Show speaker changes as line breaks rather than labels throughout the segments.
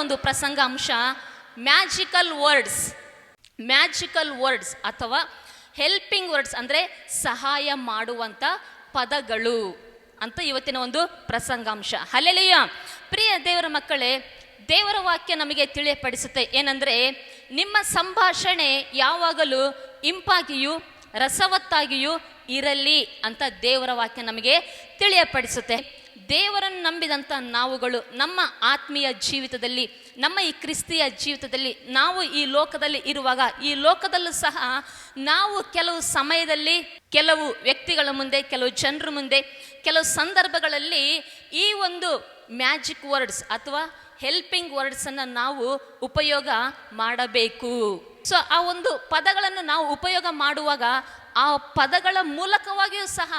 ಒಂದು ಪ್ರಸಂಗ ಅಂಶ ಮ್ಯಾಜಿಕಲ್ ವರ್ಡ್ಸ್ ಅಥವಾ ಹೆಲ್ಪಿಂಗ್ ವರ್ಡ್ಸ್ ಅಂದರೆ ಸಹಾಯ ಮಾಡುವಂಥ ಪದಗಳು ಅಂತ ಇವತ್ತಿನ ಒಂದು ಪ್ರಸಂಗಾಂಶ. ಹಲ್ಲೆಲೂಯಾ. ಪ್ರಿಯ ದೇವರ ಮಕ್ಕಳೇ, ದೇವರ ವಾಕ್ಯ ನಮಗೆ ತಿಳಿಯಪಡಿಸುತ್ತೆ ಏನಂದರೆ, ನಿಮ್ಮ ಸಂಭಾಷಣೆ ಯಾವಾಗಲೂ ಇಂಪಾಗಿಯೂ ರಸವತ್ತಾಗಿಯೂ ಇರಲಿ ಅಂತ ದೇವರ ವಾಕ್ಯ ನಮಗೆ ತಿಳಿಯಪಡಿಸುತ್ತೆ. ದೇವರನ್ನು ನಂಬಿದಂಥ ನಾವುಗಳು ನಮ್ಮ ಆತ್ಮೀಯ ಜೀವಿತದಲ್ಲಿ, ನಮ್ಮ ಈ ಕ್ರಿಸ್ತಿಯ ಜೀವಿತದಲ್ಲಿ, ನಾವು ಈ ಲೋಕದಲ್ಲಿ ಇರುವಾಗ, ಈ ಲೋಕದಲ್ಲೂ ಸಹ ನಾವು ಕೆಲವು ಸಮಯದಲ್ಲಿ ಕೆಲವು ವ್ಯಕ್ತಿಗಳ ಮುಂದೆ, ಕೆಲವು ಜನರ ಮುಂದೆ, ಕೆಲವು ಸಂದರ್ಭಗಳಲ್ಲಿ ಈ ಒಂದು ಮ್ಯಾಜಿಕ್ ವರ್ಡ್ಸ್ ಅಥವಾ ಹೆಲ್ಪಿಂಗ್ ವರ್ಡ್ಸನ್ನು ನಾವು ಉಪಯೋಗ ಮಾಡಬೇಕು. ಸೊ ಆ ಒಂದು ಪದಗಳನ್ನು ನಾವು ಉಪಯೋಗ ಮಾಡುವಾಗ ಆ ಪದಗಳ ಮೂಲಕವಾಗಿಯೂ ಸಹ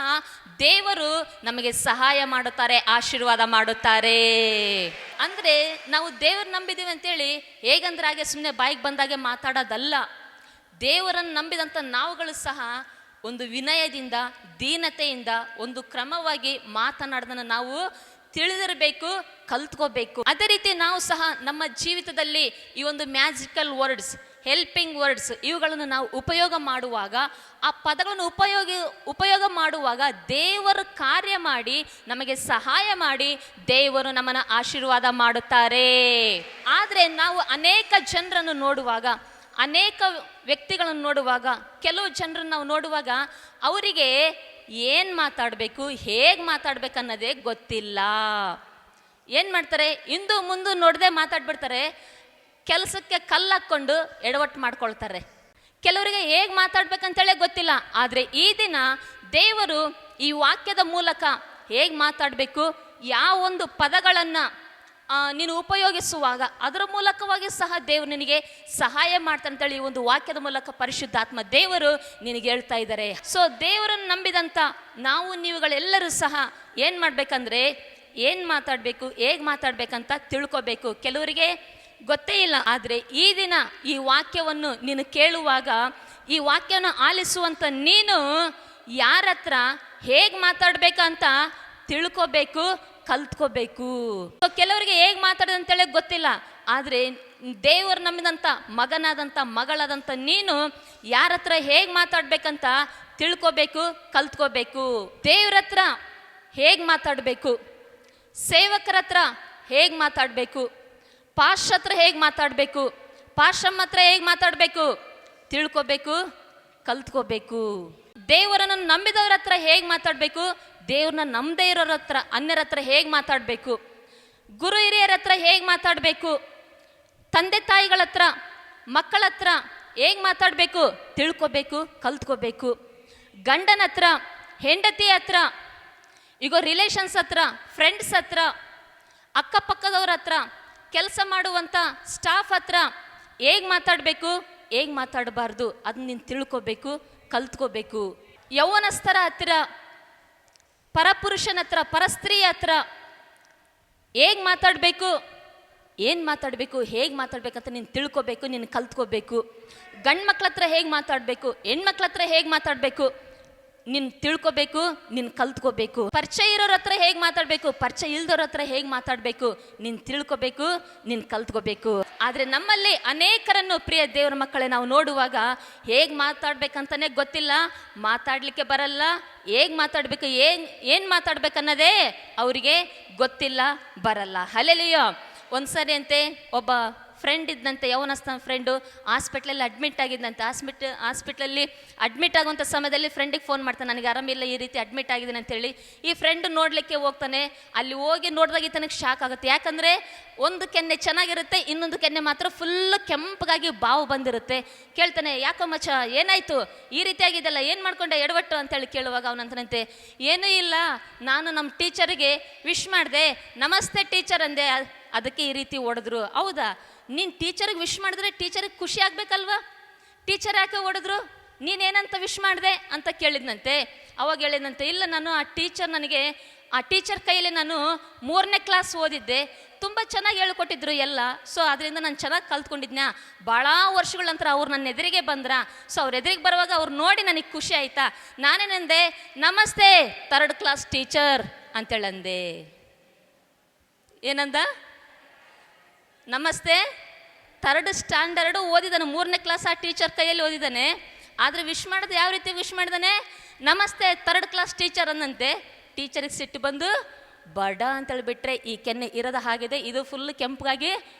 ದೇವರು ನಮಗೆ ಸಹಾಯ ಮಾಡುತ್ತಾರೆ, ಆಶೀರ್ವಾದ ಮಾಡುತ್ತಾರೆ. ಅಂದರೆ ನಾವು ದೇವರು ನಂಬಿದ್ದೀವಿ ಅಂತೇಳಿ ಹೇಗಂದ್ರೆ ಹಾಗೆ ಸುಮ್ಮನೆ ಬಾಯಿಗೆ ಬಂದಾಗೆ ಮಾತಾಡೋದಲ್ಲ. ದೇವರನ್ನು ನಂಬಿದಂಥ ನಾವುಗಳು ಸಹ ಒಂದು ವಿನಯದಿಂದ, ದೀನತೆಯಿಂದ, ಒಂದು ಕ್ರಮವಾಗಿ ಮಾತನಾಡೋದನ್ನು ನಾವು ತಿಳಿದಿರಬೇಕು, ಕಲ್ತ್ಕೋಬೇಕು. ಅದೇ ರೀತಿ ನಾವು ಸಹ ನಮ್ಮ ಜೀವಿತದಲ್ಲಿ ಈ ಒಂದು ಮ್ಯಾಜಿಕಲ್ ವರ್ಡ್ಸ್, ಹೆಲ್ಪಿಂಗ್ ವರ್ಡ್ಸ್ ಇವುಗಳನ್ನು ನಾವು ಉಪಯೋಗ ಮಾಡುವಾಗ, ಆ ಪದಗಳನ್ನು ಉಪಯೋಗ ಮಾಡುವಾಗ ದೇವರು ಕಾರ್ಯ ಮಾಡಿ ನಮಗೆ ಸಹಾಯ ಮಾಡಿ ದೇವರು ನಮ್ಮನ್ನು ಆಶೀರ್ವಾದ ಮಾಡುತ್ತಾರೆ. ಆದರೆ ನಾವು ಅನೇಕ ಜನರನ್ನು ನೋಡುವಾಗ, ಅನೇಕ ವ್ಯಕ್ತಿಗಳನ್ನು ನೋಡುವಾಗ, ಕೆಲವು ಜನರನ್ನು ನಾವು ನೋಡುವಾಗ ಅವರಿಗೆ ಏನು ಮಾತಾಡಬೇಕು, ಹೇಗೆ ಮಾತಾಡ್ಬೇಕು ಅನ್ನೋದೇ ಗೊತ್ತಿಲ್ಲ. ಏನು ಮಾಡ್ತಾರೆ, ಇಂದು ಮುಂದೆ ನೋಡದೆ ಮಾತಾಡ್ಬಿಡ್ತಾರೆ. ಕೆಲಸಕ್ಕೆ ಕಲ್ಲು ಹಾಕ್ಕೊಂಡು ಎಡವಟ್ಟು ಮಾಡ್ಕೊಳ್ತಾರೆ. ಕೆಲವರಿಗೆ ಹೇಗೆ ಮಾತಾಡ್ಬೇಕಂತೇಳಿ ಗೊತ್ತಿಲ್ಲ. ಆದರೆ ಈ ದಿನ ದೇವರು ಈ ವಾಕ್ಯದ ಮೂಲಕ ಹೇಗೆ ಮಾತಾಡಬೇಕು, ಯಾವ ಒಂದು ಪದಗಳನ್ನು ನೀನು ಉಪಯೋಗಿಸುವಾಗ ಅದರ ಮೂಲಕವಾಗಿ ಸಹ ದೇವರು ನಿನಗೆ ಸಹಾಯ ಮಾಡ್ತಂತೇಳಿ ಈ ಒಂದು ವಾಕ್ಯದ ಮೂಲಕ ಪರಿಶುದ್ಧಾತ್ಮ ದೇವರು ನಿನಗೆ ಹೇಳ್ತಾ ಇದ್ದಾರೆ. ಸೊ ದೇವರನ್ನು ನಂಬಿದಂಥ ನಾವು ನೀವುಗಳೆಲ್ಲರೂ ಸಹ ಏನು ಮಾಡಬೇಕಂದ್ರೆ, ಏನು ಮಾತಾಡಬೇಕು, ಹೇಗೆ ಮಾತಾಡಬೇಕಂತ ತಿಳ್ಕೊಬೇಕು. ಕೆಲವರಿಗೆ ಗೊತ್ತೇ ಇಲ್ಲ. ಆದರೆ ಈ ದಿನ ಈ ವಾಕ್ಯವನ್ನು ನೀನು ಕೇಳುವಾಗ, ಈ ವಾಕ್ಯವನ್ನು ಆಲಿಸುವಂಥ ನೀನು ಯಾರ ಹತ್ರ ಹೇಗೆ ಮಾತಾಡಬೇಕಂತ ತಿಳ್ಕೊಬೇಕು, ಕಲ್ತ್ಕೋಬೇಕು. ಕೆಲವರಿಗೆ ಹೇಗೆ ಮಾತಾಡೋದಂತೇಳಿ ಗೊತ್ತಿಲ್ಲ. ಆದರೆ ದೇವರು ನಂಬಿದಂಥ ಮಗನಾದಂಥ, ಮಗಳಾದಂಥ ನೀನು ಯಾರ ಹತ್ರ ಹೇಗೆ ಮಾತಾಡ್ಬೇಕಂತ ತಿಳ್ಕೊಬೇಕು, ಕಲ್ತ್ಕೋಬೇಕು. ದೇವ್ರ ಹತ್ರ ಹೇಗೆ ಮಾತಾಡಬೇಕು, ಸೇವಕರ ಹತ್ರ ಹೇಗೆ ಮಾತಾಡಬೇಕು, ಪಾಸ್ಟರ್ ಹತ್ರ ಹೇಗೆ ಮಾತಾಡಬೇಕು, ಪಾಸ್ಟಮ್ಮ ಹತ್ರ ಹೇಗೆ ಮಾತಾಡಬೇಕು ತಿಳ್ಕೊಬೇಕು, ಕಲ್ತ್ಕೋಬೇಕು. ದೇವರನ್ನು ನಂಬಿದವ್ರ ಹತ್ರ ಹೇಗೆ ಮಾತಾಡಬೇಕು, ದೇವ್ರನ್ನ ನಂಬದೇ ಇರೋರ ಹತ್ರ, ಅನ್ಯರ ಹತ್ರ ಹೇಗೆ ಮಾತಾಡಬೇಕು, ಗುರು ಹಿರಿಯರ ಹತ್ರ ಹೇಗೆ ಮಾತಾಡಬೇಕು, ತಂದೆ ತಾಯಿಗಳ ಹತ್ರ, ಮಕ್ಕಳ ಹತ್ರ ಹೇಗೆ ಮಾತಾಡಬೇಕು ತಿಳ್ಕೊಬೇಕು, ಕಲ್ತ್ಕೋಬೇಕು. ಗಂಡನ ಹತ್ರ, ಹೆಂಡತಿ ಹತ್ರ, ಈಗ ರಿಲೇಷನ್ಸ್ ಹತ್ರ, ಫ್ರೆಂಡ್ಸ್ ಹತ್ರ, ಅಕ್ಕಪಕ್ಕದವ್ರ ಹತ್ರ, ಕೆಲಸ ಮಾಡುವಂಥ ಸ್ಟಾಫ್ ಹತ್ರ ಹೇಗೆ ಮಾತಾಡಬೇಕು, ಹೇಗೆ ಮಾತಾಡಬಾರ್ದು ಅದನ್ನ ನೀನು ತಿಳ್ಕೊಬೇಕು, ಕಲ್ತ್ಕೋಬೇಕು. ಯೌವನಸ್ಥರ ಹತ್ರ, ಪರಪುರುಷನ ಹತ್ರ, ಪರಸ್ತ್ರೀಯ ಹತ್ರ ಹೇಗೆ ಮಾತಾಡಬೇಕು, ಏನು ಮಾತಾಡಬೇಕು, ಹೇಗೆ ಮಾತಾಡ್ಬೇಕಂತ ನೀನು ತಿಳ್ಕೊಬೇಕು, ನೀನು ಕಲ್ತ್ಕೋಬೇಕು. ಗಂಡು ಮಕ್ಳ ಹತ್ರ ಹೇಗೆ ಮಾತಾಡಬೇಕು, ಹೆಣ್ಮಕ್ಳ ಹತ್ರ ಹೇಗೆ ಮಾತಾಡಬೇಕು ನೀನು ತಿಳ್ಕೊಬೇಕು, ನೀನು ಕಲ್ತ್ಕೋಬೇಕು. ಪರಿಚಯ ಇರೋರ ಹತ್ರ ಹೇಗೆ ಮಾತಾಡಬೇಕು, ಪರಿಚಯ ಇಲ್ದವ್ರ ಹತ್ರ ಹೇಗೆ ಮಾತಾಡಬೇಕು ನೀನು ತಿಳ್ಕೊಬೇಕು, ನೀನು ಕಲ್ತ್ಕೋಬೇಕು. ಆದರೆ ನಮ್ಮಲ್ಲಿ ಅನೇಕರನ್ನು ಪ್ರಿಯ ದೇವರ ಮಕ್ಕಳೇ ನಾವು ನೋಡುವಾಗ ಹೇಗೆ ಮಾತಾಡ್ಬೇಕಂತಲೇ ಗೊತ್ತಿಲ್ಲ, ಮಾತಾಡಲಿಕ್ಕೆ ಬರಲ್ಲ, ಹೇಗೆ ಮಾತಾಡಬೇಕು, ಏನು ಮಾತಾಡ್ಬೇಕನ್ನೋದೇ ಅವರಿಗೆ ಗೊತ್ತಿಲ್ಲ, ಬರಲ್ಲ. ಹಲ್ಲೆಲೂಯಾ. ಒಂದು ಸರಿ ಅಂತೆ ಒಬ್ಬ ಫ್ರೆಂಡ್ ಇದ್ದಂತೆ, ಯೌವನಸ್ಥ ಫ್ರೆಂಡು ಹಾಸ್ಪಿಟ್ಲಲ್ಲಿ ಅಡ್ಮಿಟ್ ಆಗಿದ್ದಂತೆ. ಹಾಸ್ಪಿಟ್ಲಲ್ಲಿ ಅಡ್ಮಿಟ್ ಆಗುವಂಥ ಸಮಯದಲ್ಲಿ ಫ್ರೆಂಡಿಗೆ ಫೋನ್ ಮಾಡ್ತಾನೆ, ನನಗೆ ಆರಾಮಿಲ್ಲ, ಈ ರೀತಿ ಅಡ್ಮಿಟ್ ಆಗಿದ್ದೀನಿ ಅಂತೇಳಿ. ಈ ಫ್ರೆಂಡು ನೋಡಲಿಕ್ಕೆ ಹೋಗ್ತಾನೆ. ಅಲ್ಲಿ ಹೋಗಿ ನೋಡಿದಾಗ ತನಗೆ ಶಾಕ್ ಆಗುತ್ತೆ. ಯಾಕಂದರೆ ಒಂದು ಕೆನ್ನೆ ಚೆನ್ನಾಗಿರುತ್ತೆ, ಇನ್ನೊಂದು ಕೆನ್ನೆ ಮಾತ್ರ ಫುಲ್ಲು ಕೆಂಪಗಾಗಿ ಬಾವು ಬಂದಿರುತ್ತೆ. ಕೇಳ್ತಾನೆ, ಯಾಕೋ ಮಚ್ಚ ಏನಾಯಿತು, ಈ ರೀತಿಯಾಗಿದ್ದಲ್ಲ, ಏನು ಮಾಡ್ಕೊಂಡೆ ಎಡವಟ್ಟು ಅಂತೇಳಿ ಕೇಳುವಾಗ ಅವನಂತನಂತೆ, ಏನೂ ಇಲ್ಲ, ನಾನು ನಮ್ಮ ಟೀಚರಿಗೆ ವಿಶ್ ಮಾಡಿದೆ, ನಮಸ್ತೆ ಟೀಚರ್ ಅಂದೆ, ಅದಕ್ಕೆ ಈ ರೀತಿ ಹೊಡೆದ್ರು. ಹೌದಾ, ನೀನು ಟೀಚರಿಗೆ ವಿಶ್ ಮಾಡಿದ್ರೆ ಟೀಚರಿಗೆ ಖುಷಿ ಆಗಬೇಕಲ್ವಾ, ಟೀಚರ್ ಯಾಕೆ ಹೊಡೆದ್ರು, ನೀನೇನಂತ ವಿಶ್ ಮಾಡಿದೆ ಅಂತ ಕೇಳಿದ್ನಂತೆ. ಅವಾಗ ಹೇಳಿದಂತೆ, ಇಲ್ಲ, ನಾನು ಆ ಟೀಚರ್ ಕೈಯಲ್ಲಿ ನಾನು 3ನೇ ಕ್ಲಾಸ್ ಓದಿದ್ದೆ, ತುಂಬ ಚೆನ್ನಾಗಿ ಹೇಳ್ಕೊಟ್ಟಿದ್ರು ಎಲ್ಲ. ಸೊ ಅದರಿಂದ ನಾನು ಚೆನ್ನಾಗಿ ಕಲ್ತ್ಕೊಂಡಿದ್ನ. ಭಾಳ ವರ್ಷಗಳ ನಂತರ ಅವ್ರು ನನ್ನ ಎದುರಿಗೆ ಬಂದ್ರ. ಸೊ ಅವ್ರ ಎದುರಿಗೆ ಬರುವಾಗ ಅವ್ರು ನೋಡಿ ನನಗೆ ಖುಷಿ ಆಯಿತಾ. ನಾನೇನಂದೆ, ನಮಸ್ತೆ 3rd ಕ್ಲಾಸ್ ಟೀಚರ್ ಅಂತೇಳಂದೆ. ಏನಂದ, ನಮಸ್ತೆ. 3rd ಸ್ಟ್ಯಾಂಡರ್ಡು ಓದಿದ್ದಾನೆ, 3ನೇ ಕ್ಲಾಸ್ ಆ ಟೀಚರ್ ಕೈಯಲ್ಲಿ ಓದಿದ್ದಾನೆ. ಆದರೆ ವಿಶ್ ಮಾಡೋದು ಯಾವ ರೀತಿ ವಿಶ್ ಮಾಡಿದಾನೆ? ನಮಸ್ತೆ 3rd ಕ್ಲಾಸ್ ಟೀಚರ್ ಅನ್ನಂತೆ. ಟೀಚರಿಗೆ ಸಿಟ್ಟು ಬಂದು ಬಡ ಅಂತೇಳಿಬಿಟ್ರೆ ಈ ಕೆನ್ನೆ ಇರದ ಹಾಗಿದೆ, ಇದು ಫುಲ್ ಕೆಂಪಗಾಗಿ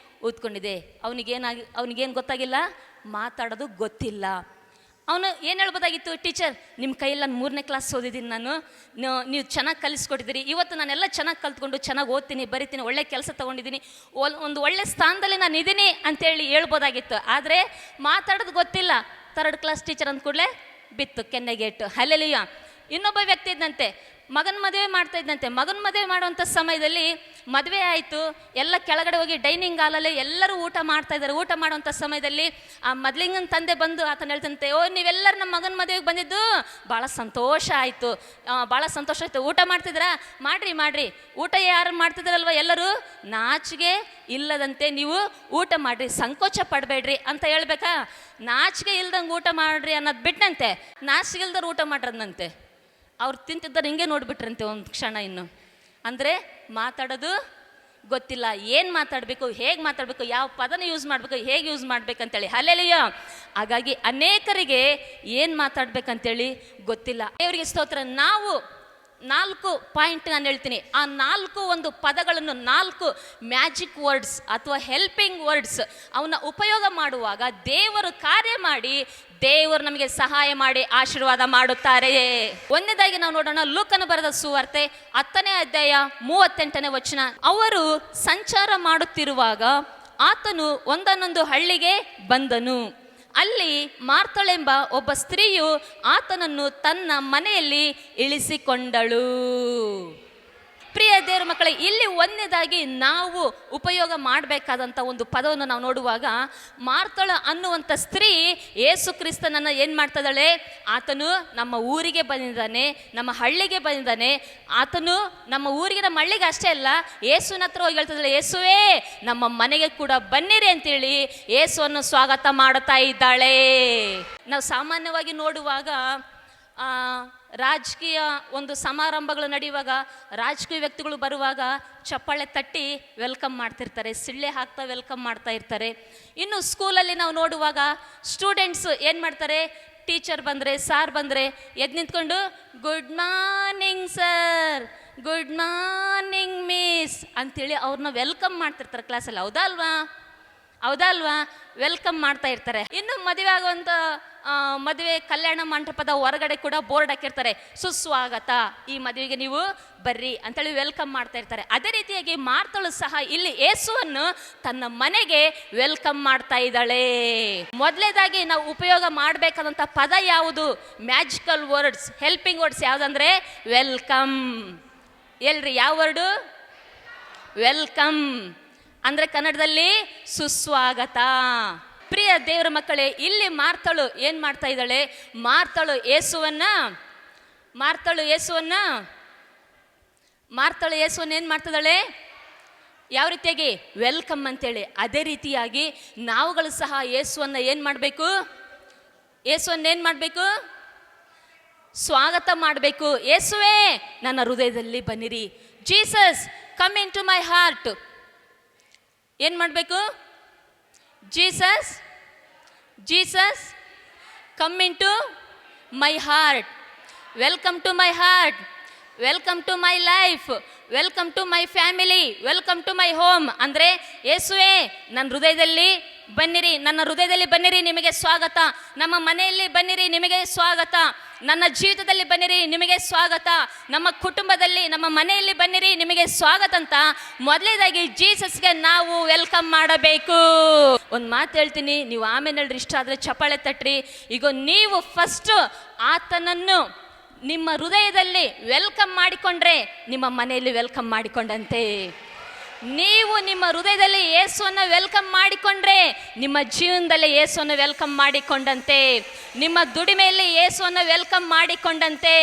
ಊದ್ಕೊಂಡಿದೆ. ಅವನಿಗೇನು ಗೊತ್ತಾಗಿಲ್ಲ, ಮಾತಾಡೋದು ಗೊತ್ತಿಲ್ಲ. ಅವನು ಏನು ಹೇಳ್ಬೋದಾಗಿತ್ತು? ಟೀಚರ್, ನಿಮ್ಮ ಕೈಯಲ್ಲಿ ನಾನು 3ನೇ ಕ್ಲಾಸ್ ಓದಿದ್ದೀನಿ, ನೀವು ಚೆನ್ನಾಗಿ ಕಲಿಸ್ಕೊಟ್ಟಿದ್ದೀರಿ, ಇವತ್ತು ನಾನೆಲ್ಲ ಚೆನ್ನಾಗಿ ಕಲ್ತ್ಕೊಂಡು ಚೆನ್ನಾಗಿ ಓದ್ತೀನಿ, ಬರಿತೀನಿ, ಒಳ್ಳೆ ಕೆಲಸ ತೊಗೊಂಡಿದ್ದೀನಿ, ಒಂದು ಒಳ್ಳೆ ಸ್ಥಾನದಲ್ಲಿ ನಾನು ಇದ್ದೀನಿ ಅಂತೇಳಿ ಹೇಳ್ಬೋದಾಗಿತ್ತು. ಆದರೆ ಮಾತಾಡೋದು ಗೊತ್ತಿಲ್ಲ. 3rd ಕ್ಲಾಸ್ ಟೀಚರ್ ಅಂದ ಕೂಡಲೇ ಬಿತ್ತು ಕೆನ್ನೆಗೇಟು. ಹಲ್ಲೆಲೂಯಾ. ಇನ್ನೊಬ್ಬ ವ್ಯಕ್ತಿ ಇದ್ದಂತೆ, ಮಗನ ಮದುವೆ ಮಾಡ್ತಾ ಇದ್ದಂತೆ. ಮಗನ ಮದುವೆ ಮಾಡುವಂಥ ಸಮಯದಲ್ಲಿ ಮದುವೆ ಆಯಿತು, ಎಲ್ಲ ಕೆಳಗಡೆ ಹೋಗಿ ಡೈನಿಂಗ್ ಹಾಲಲ್ಲಿ ಎಲ್ಲರೂ ಊಟ ಮಾಡ್ತಾ ಇದ್ದಾರೆ. ಊಟ ಮಾಡುವಂಥ ಸಮಯದಲ್ಲಿ ಆ ಮೊದಲಿಂಗನ ತಂದೆ ಬಂದು ಆತನ ಹೇಳ್ತಂತೆ, ಓ ನೀವೆಲ್ಲರೂ ನಮ್ಮ ಮಗನ ಮದುವೆಗೆ ಬಂದಿದ್ದು ಭಾಳ ಸಂತೋಷ ಆಯಿತು, ಭಾಳ ಸಂತೋಷ ಆಯಿತು. ಊಟ ಮಾಡ್ತಿದ್ದೀರಾ? ಮಾಡ್ರಿ. ಊಟ ಯಾರು ಮಾಡ್ತಿದ್ದಾರಲ್ವ ಎಲ್ಲರೂ, ನಾಚಿಗೆ ಇಲ್ಲದಂತೆ ನೀವು ಊಟ ಮಾಡಿರಿ, ಸಂಕೋಚ ಪಡಬೇಡ್ರಿ ಅಂತ ಹೇಳ್ಬೇಕಾ? ನಾಚಿಗೆ ಇಲ್ದಂಗೆ ಊಟ ಮಾಡ್ರಿ ಅನ್ನೋದು ಬಿಟ್ಟಂತೆ ನಾಚಿಗೆ ಇಲ್ದವ್ರು ಊಟ ಮಾಡ್ರದಂತೆ. ಅವ್ರು ತಿಂತಿದ್ದಾರೆ ಹಿಂಗೆ ನೋಡಿಬಿಟ್ರಂತೆ ಒಂದು ಕ್ಷಣ. ಇನ್ನು ಅಂದರೆ ಮಾತಾಡೋದು ಗೊತ್ತಿಲ್ಲ, ಏನು ಮಾತಾಡಬೇಕು, ಹೇಗೆ ಮಾತಾಡಬೇಕು, ಯಾವ ಪದನ ಯೂಸ್ ಮಾಡಬೇಕು, ಹೇಗೆ ಯೂಸ್ ಮಾಡಬೇಕಂತೇಳಿ. ಹಲ್ಲೆಲೂಯಾ. ಹಾಗಾಗಿ ಅನೇಕರಿಗೆ ಏನು ಮಾತಾಡ್ಬೇಕಂತೇಳಿ ಗೊತ್ತಿಲ್ಲ. ದೇವರಿಗೆ ಸ್ತೋತ್ರ. ನಾವು 4 ಪಾಯಿಂಟ್ ನಾನು ಹೇಳ್ತೀನಿ. ಆ 4 ಒಂದು ಪದಗಳನ್ನು, 4 ಮ್ಯಾಜಿಕ್ ವರ್ಡ್ಸ್ ಅಥವಾ ಹೆಲ್ಪಿಂಗ್ ವರ್ಡ್ಸ್ ಅವನ್ನ ಉಪಯೋಗ ಮಾಡುವಾಗ ದೇವರು ಕಾರ್ಯ ಮಾಡಿ, ದೇವರು ನಮಗೆ ಸಹಾಯ ಮಾಡಿ ಆಶೀರ್ವಾದ ಮಾಡುತ್ತಾರೆ. ಒಂದನೇದಾಗಿ ನಾವು ನೋಡೋಣ, ಲೂಕನ ಬರೆದ ಸುವಾರ್ತೆ 10ನೇ ಅಧ್ಯಾಯ 38ನೇ ವಚನ. ಅವರು ಸಂಚಾರ ಮಾಡುತ್ತಿರುವಾಗ ಆತನು ಒಂದನ್ನೊಂದು ಹಳ್ಳಿಗೆ ಬಂದನು. ಅಲ್ಲಿ ಮಾರ್ತಳೆಂಬ ಒಬ್ಬ ಸ್ತ್ರೀಯು ಆತನನ್ನು ತನ್ನ ಮನೆಯಲ್ಲಿ ಇಳಿಸಿಕೊಂಡಳು. ಪ್ರಿಯ ದೇವರ ಮಕ್ಕಳೇ, ಇಲ್ಲಿ ಒಂದನೇದಾಗಿ ನಾವು ಉಪಯೋಗ ಮಾಡಬೇಕಾದಂಥ ಒಂದು ಪದವನ್ನು ನಾವು ನೋಡುವಾಗ, ಮಾರ್ತಳ ಅನ್ನುವಂಥ ಸ್ತ್ರೀ ಯೇಸು ಕ್ರಿಸ್ತನನ್ನು ಏನು ಮಾಡ್ತಿದ್ದಾಳೆ? ಆತನು ನಮ್ಮ ಊರಿಗೆ ಬಂದಿದ್ದಾನೆ, ನಮ್ಮ ಹಳ್ಳಿಗೆ ಬಂದಿದ್ದಾನೆ. ಆತನು ನಮ್ಮ ಊರಿಗೆ, ನಮ್ಮ ಹಳ್ಳಿಗೆ ಅಷ್ಟೇ ಅಲ್ಲ, ಯೇಸುವಿನ ಹತ್ರ ಹೋಗಿ ಹೇಳ್ತಿದ್ದಾಳೆ, ಯೇಸುವೇ ನಮ್ಮ ಮನೆಗೆ ಕೂಡ ಬನ್ನಿರಿ ಅಂತೇಳಿ ಯೇಸುವನ್ನು ಸ್ವಾಗತ ಮಾಡುತ್ತಾ ಇದ್ದಾಳೆ. ನಾವು ಸಾಮಾನ್ಯವಾಗಿ ನೋಡುವಾಗ ರಾಜಕೀಯ ಒಂದು ಸಮಾರಂಭಗಳು ನಡೆಯುವಾಗ, ರಾಜಕೀಯ ವ್ಯಕ್ತಿಗಳು ಬರುವಾಗ ಚಪ್ಪಾಳೆ ತಟ್ಟಿ ವೆಲ್ಕಮ್ ಮಾಡ್ತಿರ್ತಾರೆ, ಸಿಳ್ಳೆ ಹಾಕ್ತಾ ವೆಲ್ಕಮ್ ಮಾಡ್ತಾ ಇರ್ತಾರೆ. ಇನ್ನು ಸ್ಕೂಲಲ್ಲಿ ನಾವು ನೋಡುವಾಗ ಸ್ಟೂಡೆಂಟ್ಸ್ ಏನು ಮಾಡ್ತಾರೆ? ಟೀಚರ್ ಬಂದರೆ, ಸಾರ್ ಬಂದರೆ ಎದ್ದು ನಿಂತ್ಕೊಂಡು good morning sir, good morning miss ಅಂತೇಳಿ ಅವ್ರನ್ನ ವೆಲ್ಕಮ್ ಮಾಡ್ತಿರ್ತಾರೆ ಕ್ಲಾಸಲ್ಲಿ. ಹೌದಾ ಅಲ್ವಾ? ವೆಲ್ಕಮ್ ಮಾಡ್ತಾ ಇರ್ತಾರೆ. ಇನ್ನು ಮದುವೆ ಆಗುವಂಥ ಮದುವೆ ಕಲ್ಯಾಣ ಮಂಟಪದ ಹೊರಗಡೆ ಕೂಡ ಬೋರ್ಡ್ ಹಾಕಿರ್ತಾರೆ, ಸುಸ್ವಾಗತ, ಈ ಮದುವೆಗೆ ನೀವು ಬರ್ರಿ ಅಂತೇಳಿ ವೆಲ್ಕಮ್ ಮಾಡ್ತಾ ಇರ್ತಾರೆ. ಅದೇ ರೀತಿಯಾಗಿ ಮಾರ್ತಳು ಸಹ ಇಲ್ಲಿ ಯೇಸುವನ್ನು ತನ್ನ ಮನೆಗೆ ವೆಲ್ಕಮ್ ಮಾಡ್ತಾ ಇದ್ದಾಳೆ. ಮೊದಲನೇದಾಗಿ ನಾವು ಉಪಯೋಗ ಮಾಡಬೇಕಾದಂಥ ಪದ ಯಾವುದು? ಮ್ಯಾಜಿಕಲ್ ವರ್ಡ್ಸ್, ಹೆಲ್ಪಿಂಗ್ ವರ್ಡ್ಸ್ ಯಾವುದಂದ್ರೆ ವೆಲ್ಕಮ್. ಎಲ್ರಿ ಯಾವ ವರ್ಡು? ವೆಲ್ಕಮ್ ಅಂದರೆ ಕನ್ನಡದಲ್ಲಿ ಸುಸ್ವಾಗತ. ಪ್ರಿಯ ದೇವರ ಮಕ್ಕಳೇ, ಇಲ್ಲಿ ಮಾರ್ತಳು ಏನು ಮಾಡ್ತಾ ಇದ್ದಾಳೆ? ಮಾರ್ತಳು ಯೇಸುವನ್ನ ಏನು ಮಾಡ್ತಿದ್ದಾಳೆ? ಯಾವ ರೀತಿಯಾಗಿ? ವೆಲ್ಕಮ್ ಅಂತೇಳಿ. ಅದೇ ರೀತಿಯಾಗಿ ನಾವುಗಳು ಸಹ ಯೇಸುವನ್ನು ಏನು ಮಾಡಬೇಕು? ಸ್ವಾಗತ ಮಾಡಬೇಕು. ಯೇಸುವೇ ನನ್ನ ಹೃದಯದಲ್ಲಿ ಬನ್ನಿರಿ, Jesus come into my heart. ಏನು ಮಾಡಬೇಕು? Jesus come into my heart, welcome to my heart, welcome to my life, welcome to my family, welcome to my home. ಅಂದರೆ ಯೇಸುವೇ ನನ್ನ ಹೃದಯದಲ್ಲಿ ಬನ್ನಿರಿ, ನನ್ನ ಹೃದಯದಲ್ಲಿ ಬನ್ನಿರಿ, ನಿಮಗೆ ಸ್ವಾಗತ. ನಮ್ಮ ಮನೆಯಲ್ಲಿ ಬನ್ನಿರಿ, ನಿಮಗೆ ಸ್ವಾಗತ. ನನ್ನ ಜೀವಿತದಲ್ಲಿ ಬನ್ನಿರಿ, ನಿಮಗೆ ಸ್ವಾಗತ. ನಮ್ಮ ಕುಟುಂಬದಲ್ಲಿ, ನಮ್ಮ ಮನೆಯಲ್ಲಿ ಬನ್ನಿರಿ, ನಿಮಗೆ ಸ್ವಾಗತ ಅಂತ ಮೊದಲೇದಾಗಿ ಜೀಸಸ್ಗೆ ನಾವು ವೆಲ್ಕಮ್ ಮಾಡಬೇಕು. ಒಂದು ಮಾತು ಹೇಳ್ತೀನಿ, ನೀವು ಆಮೇಲೆ ಹೇಳ್ರಿ, ಇಷ್ಟ ಆದರೆ ಚಪ್ಪಾಳೆ ತಟ್ರಿ. ಈಗ ನೀವು ಫಸ್ಟ್ ಆತನನ್ನು ನಿಮ್ಮ ಹೃದಯದಲ್ಲಿ ವೆಲ್ಕಮ್ ಮಾಡಿಕೊಂಡ್ರೆ ನಿಮ್ಮ ಮನೆಯಲ್ಲಿ ವೆಲ್ಕಮ್ ಮಾಡಿಕೊಂಡಂತೆ. ನೀವು ನಿಮ್ಮ ಹೃದಯದಲ್ಲಿ ಯೇಸುವನ್ನು ವೆಲ್ಕಮ್ ಮಾಡಿಕೊಂಡ್ರೆ ನಿಮ್ಮ ಜೀವನದಲ್ಲಿ ಯೇಸುವನ್ನು ವೆಲ್ಕಮ್ ಮಾಡಿಕೊಂಡಂತೆ, ನಿಮ್ಮ ದುಡಿಮೆಯಲ್ಲಿ ಯೇಸುವನ್ನು ವೆಲ್ಕಮ್ ಮಾಡಿಕೊಂಡಂತೆ.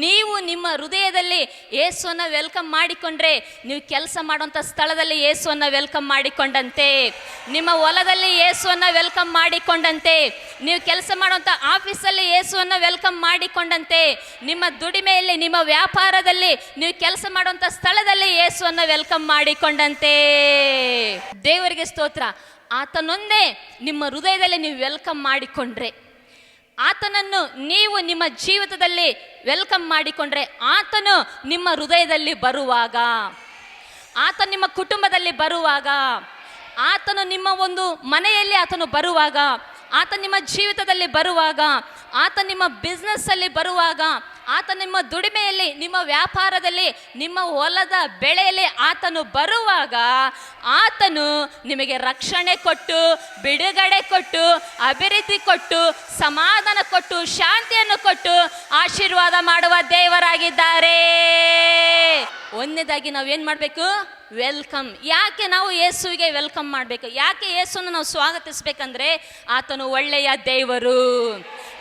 ನೀವು ನಿಮ್ಮ ಹೃದಯದಲ್ಲಿ ಯೇಸುವನ್ನ ವೆಲ್ಕಮ್ ಮಾಡಿಕೊಂಡ್ರೆ, ನೀವು ಕೆಲಸ ಮಾಡುವಂಥ ಸ್ಥಳದಲ್ಲಿ ಯೇಸುವನ್ನ ವೆಲ್ಕಮ್ ಮಾಡಿಕೊಂಡಂತೆ, ನಿಮ್ಮ ಹೊಲದಲ್ಲಿ ಯೇಸುವನ್ನ ವೆಲ್ಕಮ್ ಮಾಡಿಕೊಂಡಂತೆ, ನೀವು ಕೆಲಸ ಮಾಡುವಂಥ ಆಫೀಸಲ್ಲಿ ಯೇಸುವನ್ನ ವೆಲ್ಕಮ್ ಮಾಡಿಕೊಂಡಂತೆ, ನಿಮ್ಮ ದುಡಿಮೆಯಲ್ಲಿ, ನಿಮ್ಮ ವ್ಯಾಪಾರದಲ್ಲಿ, ನೀವು ಕೆಲಸ ಮಾಡುವಂಥ ಸ್ಥಳದಲ್ಲಿ ಯೇಸುವನ್ನ ವೆಲ್ಕಮ್ ಮಾಡಿಕೊಂಡಂತೆ. ದೇವರಿಗೆ ಸ್ತೋತ್ರ. ಆತನೊಂದೇ ನಿಮ್ಮ ಹೃದಯದಲ್ಲಿ ನೀವು ವೆಲ್ಕಮ್ ಮಾಡಿಕೊಂಡ್ರೆ, ಆತನನ್ನು ನೀವು ನಿಮ್ಮ ಜೀವಿತದಲ್ಲಿ ವೆಲ್ಕಮ್ ಮಾಡಿಕೊಂಡ್ರೆ, ಆತನು ನಿಮ್ಮ ಹೃದಯದಲ್ಲಿ ಬರುವಾಗ, ಆತ ನಿಮ್ಮ ಕುಟುಂಬದಲ್ಲಿ ಬರುವಾಗ, ಆತನು ನಿಮ್ಮ ಒಂದು ಮನೆಯಲ್ಲಿ ಆತನು ಬರುವಾಗ, ಆತ ನಿಮ್ಮ ಜೀವಿತದಲ್ಲಿ ಬರುವಾಗ, ಆತ ನಿಮ್ಮ ಬಿಸ್ನೆಸ್ಸಲ್ಲಿ ಬರುವಾಗ, ಆತ ನಿಮ್ಮ ದುಡಿಮೆಯಲ್ಲಿ, ನಿಮ್ಮ ವ್ಯಾಪಾರದಲ್ಲಿ, ನಿಮ್ಮ ಹೊಲದ ಬೆಳೆಯಲ್ಲಿ ಆತನು ಬರುವಾಗ, ಆತನು ನಿಮಗೆ ರಕ್ಷಣೆ ಕೊಟ್ಟು, ಬಿಡುಗಡೆ ಕೊಟ್ಟು, ಅಭಿವೃದ್ಧಿ ಕೊಟ್ಟು, ಸಮಾಧಾನ ಕೊಟ್ಟು, ಶಾಂತಿಯನ್ನು ಕೊಟ್ಟು ಆಶೀರ್ವಾದ ಮಾಡುವ ದೇವರಾಗಿದ್ದಾರೆ. ಒಂದನೇದಾಗಿ ನಾವೇನು ಮಾಡಬೇಕು? ವೆಲ್ಕಮ್. ಯಾಕೆ ನಾವು ಯೇಸುವಿಗೆ ವೆಲ್ಕಮ್ ಮಾಡಬೇಕು? ಯಾಕೆ ಯೇಸುವನ್ನು ನಾವು ಸ್ವಾಗತಿಸಬೇಕಂದ್ರೆ, ಆತನು ಒಳ್ಳೆಯ ದೇವರು,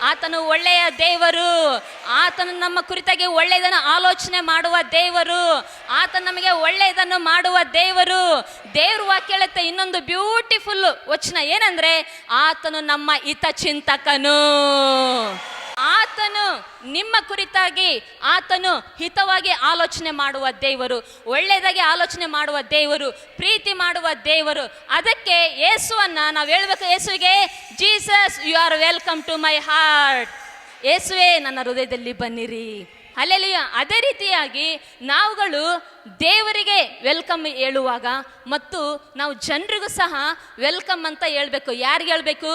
ಆತನು ಒಳ್ಳೆಯ ದೇವರು, ಆತನು ನಮ್ಮ ಕುರಿತಾಗಿ ಒಳ್ಳೆಯದನ್ನು ಆಲೋಚನೆ ಮಾಡುವ ದೇವರು, ಆತನು ನಮಗೆ ಒಳ್ಳೆಯದನ್ನು ಮಾಡುವ ದೇವರು. ದೇವ್ರ ವಾಕ್ಯ ಹೇಳುತ್ತೆ ಇನ್ನೊಂದು ಬ್ಯೂಟಿಫುಲ್ ವಚನ ಏನಂದ್ರೆ, ಆತನು ನಮ್ಮ ಹಿತಚಿಂತಕನು. ಆತನು ನಿಮ್ಮ ಕುರಿತಾಗಿ ಆತನು ಹಿತವಾಗಿ ಆಲೋಚನೆ ಮಾಡುವ ದೇವರು, ಒಳ್ಳೆಯದಾಗಿ ಆಲೋಚನೆ ಮಾಡುವ ದೇವರು, ಪ್ರೀತಿ ಮಾಡುವ ದೇವರು. ಅದಕ್ಕೆ ಯೇಸುವನ್ನ ನಾವು ಹೇಳ್ಬೇಕು, ಯೇಸುವಿಗೆ Jesus you are welcome to my heart. ಯೇಸುವೇ ನನ್ನ ಹೃದಯದಲ್ಲಿ ಬನ್ನಿರಿ. ಹಲ್ಲೆಲೂಯಾ. ಅದೇ ರೀತಿಯಾಗಿ ನಾವುಗಳು ದೇವರಿಗೆ ವೆಲ್ಕಮ್ ಹೇಳುವಾಗ ಮತ್ತು ನಾವು ಜನರಿಗೂ ಸಹ ವೆಲ್ಕಮ್ ಅಂತ ಹೇಳ್ಬೇಕು. ಯಾರಿಗೆ ಹೇಳಬೇಕು?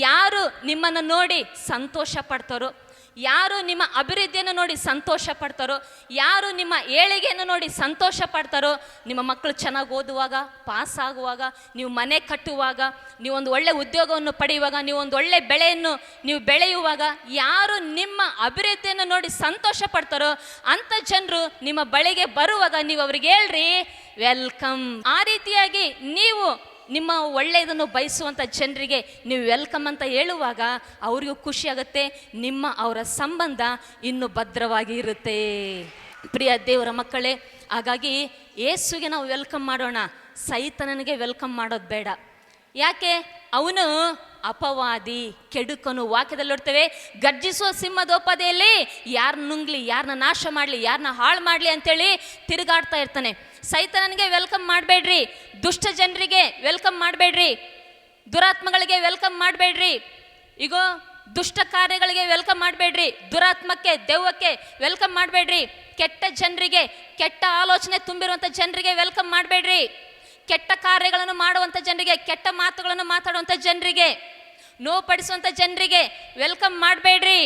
ಯಾರು ನಿಮ್ಮನ್ನು ನೋಡಿ ಸಂತೋಷ ಪಡ್ತಾರೋ, ಯಾರು ನಿಮ್ಮ ಅಭಿವೃದ್ಧಿಯನ್ನು ನೋಡಿ ಸಂತೋಷ ಪಡ್ತಾರೋ, ಯಾರು ನಿಮ್ಮ ಏಳಿಗೆಯನ್ನು ನೋಡಿ ಸಂತೋಷ ಪಡ್ತಾರೋ, ನಿಮ್ಮ ಮಕ್ಕಳು ಚೆನ್ನಾಗಿ ಓದುವಾಗ, ಪಾಸ್ ಆಗುವಾಗ, ನೀವು ಮನೆ ಕಟ್ಟುವಾಗ, ನೀವೊಂದು ಒಳ್ಳೆ ಉದ್ಯೋಗವನ್ನು ಪಡೆಯುವಾಗ, ನೀವೊಂದು ಒಳ್ಳೆ ಬೆಳೆಯನ್ನು ನೀವು ಬೆಳೆಯುವಾಗ, ಯಾರು ನಿಮ್ಮ ಅಭಿವೃದ್ಧಿಯನ್ನು ನೋಡಿ ಸಂತೋಷ ಪಡ್ತಾರೋ ಅಂಥ ಜನರು ನಿಮ್ಮ ಬಳಿಗೆ ಬರುವಾಗ ನೀವು ಅವ್ರಿಗೆ ಹೇಳ್ರಿ ವೆಲ್ಕಮ್. ಆ ರೀತಿಯಾಗಿ ನೀವು ನಿಮ್ಮ ಒಳ್ಳೆಯದನ್ನು ಬಯಸುವಂಥ ಜನರಿಗೆ ನೀವು ವೆಲ್ಕಮ್ ಅಂತ ಹೇಳುವಾಗ ಅವರಿಗೂ ಖುಷಿಯಾಗುತ್ತೆ, ನಿಮ್ಮ ಅವರ ಸಂಬಂಧ ಇನ್ನೂ ಭದ್ರವಾಗಿ ಇರುತ್ತೆ. ಪ್ರಿಯ ದೇವರ ಮಕ್ಕಳೇ, ಹಾಗಾಗಿ ಯೇಸುವಿಗೆ ನಾವು ವೆಲ್ಕಮ್ ಮಾಡೋಣ, ಸೈತಾನನಿಗೆ ವೆಲ್ಕಮ್ ಮಾಡೋದು ಬೇಡ. ಯಾಕೆ? ಅವನು ಅಪವಾದಿ, ಕೆಡುಕನು. ವಾಕ್ಯದಲ್ಲಿ ನೋಡ್ತೇವೆ, ಗರ್ಜಿಸುವ ಸಿಂಹದೋಪಾದಿಯಲ್ಲಿ ಯಾರನ್ನ ನುಂಗ್ಲಿ, ಯಾರನ್ನ ನಾಶ ಮಾಡಲಿ, ಯಾರನ್ನ ಹಾಳು ಮಾಡಲಿ ಅಂತೇಳಿ ತಿರುಗಾಡ್ತಾ ಇರ್ತಾನೆ. ಸೈತಾನನಿಗೆ ವೆಲ್ಕಮ್ ಮಾಡಬೇಡ್ರಿ, ದುಷ್ಟ ಜನರಿಗೆ ವೆಲ್ಕಮ್ ಮಾಡಬೇಡ್ರಿ, ದುರಾತ್ಮಗಳಿಗೆ ವೆಲ್ಕಮ್ ಮಾಡಬೇಡ್ರಿ, ಈಗ ದುಷ್ಟ ಕಾರ್ಯಗಳಿಗೆ ವೆಲ್ಕಮ್ ಮಾಡಬೇಡ್ರಿ, ದುರಾತ್ಮಕ್ಕೆ, ದೆವ್ವಕ್ಕೆ ವೆಲ್ಕಮ್ ಮಾಡಬೇಡ್ರಿ, ಕೆಟ್ಟ ಜನರಿಗೆ, ಕೆಟ್ಟ ಆಲೋಚನೆ ತುಂಬಿರುವಂಥ ಜನರಿಗೆ ವೆಲ್ಕಮ್ ಮಾಡಬೇಡ್ರಿ, ಕೆಟ್ಟ ಕಾರ್ಯಗಳನ್ನು ಮಾಡುವಂಥ ಜನರಿಗೆ, ಕೆಟ್ಟ ಮಾತುಗಳನ್ನು ಮಾತಾಡುವಂಥ ಜನರಿಗೆ, ನೋವುಪಡಿಸುವಂಥ ಜನರಿಗೆ ವೆಲ್ಕಮ್ ಮಾಡಬೇಡ್ರಿ.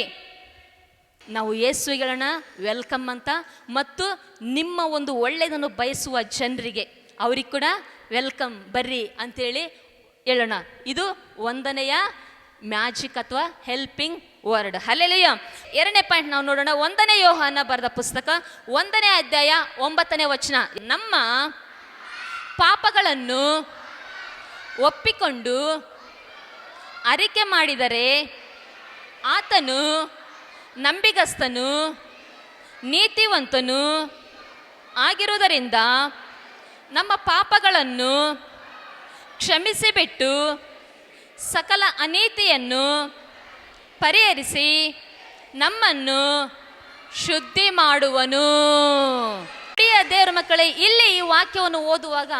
ನಾವು ಯೇಸುವಿಗಳನ್ನ ವೆಲ್ಕಮ್ ಅಂತ, ಮತ್ತು ನಿಮ್ಮ ಒಂದು ಒಳ್ಳೆಯದನ್ನು ಬಯಸುವ ಜನರಿಗೆ ಅವ್ರಿಗೆ ಕೂಡ ವೆಲ್ಕಮ್ ಬರ್ರಿ ಅಂಥೇಳಿ ಹೇಳೋಣ. ಇದು ಒಂದನೆಯ ಮ್ಯಾಜಿಕ್ ಅಥವಾ ಹೆಲ್ಪಿಂಗ್ ವರ್ಡ್. ಹಲ್ಲೆಲೂಯಾ. ಎರಡನೇ ಪಾಯಿಂಟ್ ನಾವು ನೋಡೋಣ. 1ನೇ ಯೋಹಾನ ಬರೆದ ಪುಸ್ತಕ 1ನೇ ಅಧ್ಯಾಯ 9ನೇ ವಚನ. ನಮ್ಮ ಪಾಪಗಳನ್ನು ಒಪ್ಪಿಕೊಂಡು ಅರಿಕೆ ಮಾಡಿದರೆ ಆತನು ನಂಬಿಗಸ್ತನು ನೀತಿವಂತನು ಆಗಿರುವುದರಿಂದ ನಮ್ಮ ಪಾಪಗಳನ್ನು ಕ್ಷಮಿಸಿಬಿಟ್ಟು ಸಕಲ ಅನೀತಿಯನ್ನು ಪರಿಹರಿಸಿ ನಮ್ಮನ್ನು ಶುದ್ಧಿ ಮಾಡುವನು. ಪ್ರಿಯ ದೇವರ ಮಕ್ಕಳೇ, ಇಲ್ಲಿ ಈ ವಾಕ್ಯವನ್ನು ಓದುವಾಗ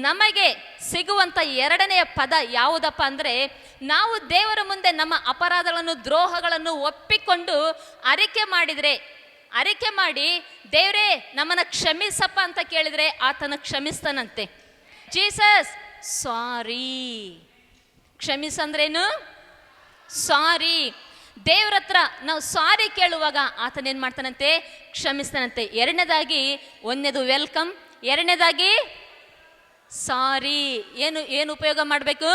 ನಮಗೆ ಸಿಗುವಂಥ ಎರಡನೆಯ ಪದ ಯಾವುದಪ್ಪ ಅಂದರೆ, ನಾವು ದೇವರ ಮುಂದೆ ನಮ್ಮ ಅಪರಾಧಗಳನ್ನು, ದ್ರೋಹಗಳನ್ನು ಒಪ್ಪಿಕೊಂಡು ಅರಿಕೆ ಮಾಡಿದರೆ, ಅರಿಕೆ ಮಾಡಿ ದೇವರೇ ನಮ್ಮನ್ನು ಕ್ಷಮಿಸಪ್ಪ ಅಂತ ಕೇಳಿದರೆ ಆತನ ಕ್ಷಮಿಸ್ತಾನಂತೆ. ಜೀಸಸ್ ಸಾರಿ. ಕ್ಷಮಿಸಂದ್ರೇನು? ಸಾರಿ. ದೇವ್ರ ಹತ್ರ ನಾವು ಸಾರಿ ಕೇಳುವಾಗ ಆತನೇನು ಮಾಡ್ತಾನಂತೆ? ಕ್ಷಮಿಸ್ತಾನಂತೆ. ಎರಡನೇದಾಗಿ, ಒಂದನೇದು ವೆಲ್ಕಮ್, ಎರಡನೇದಾಗಿ ಸಾರಿ. ಏನು ಉಪಯೋಗ ಮಾಡಬೇಕು?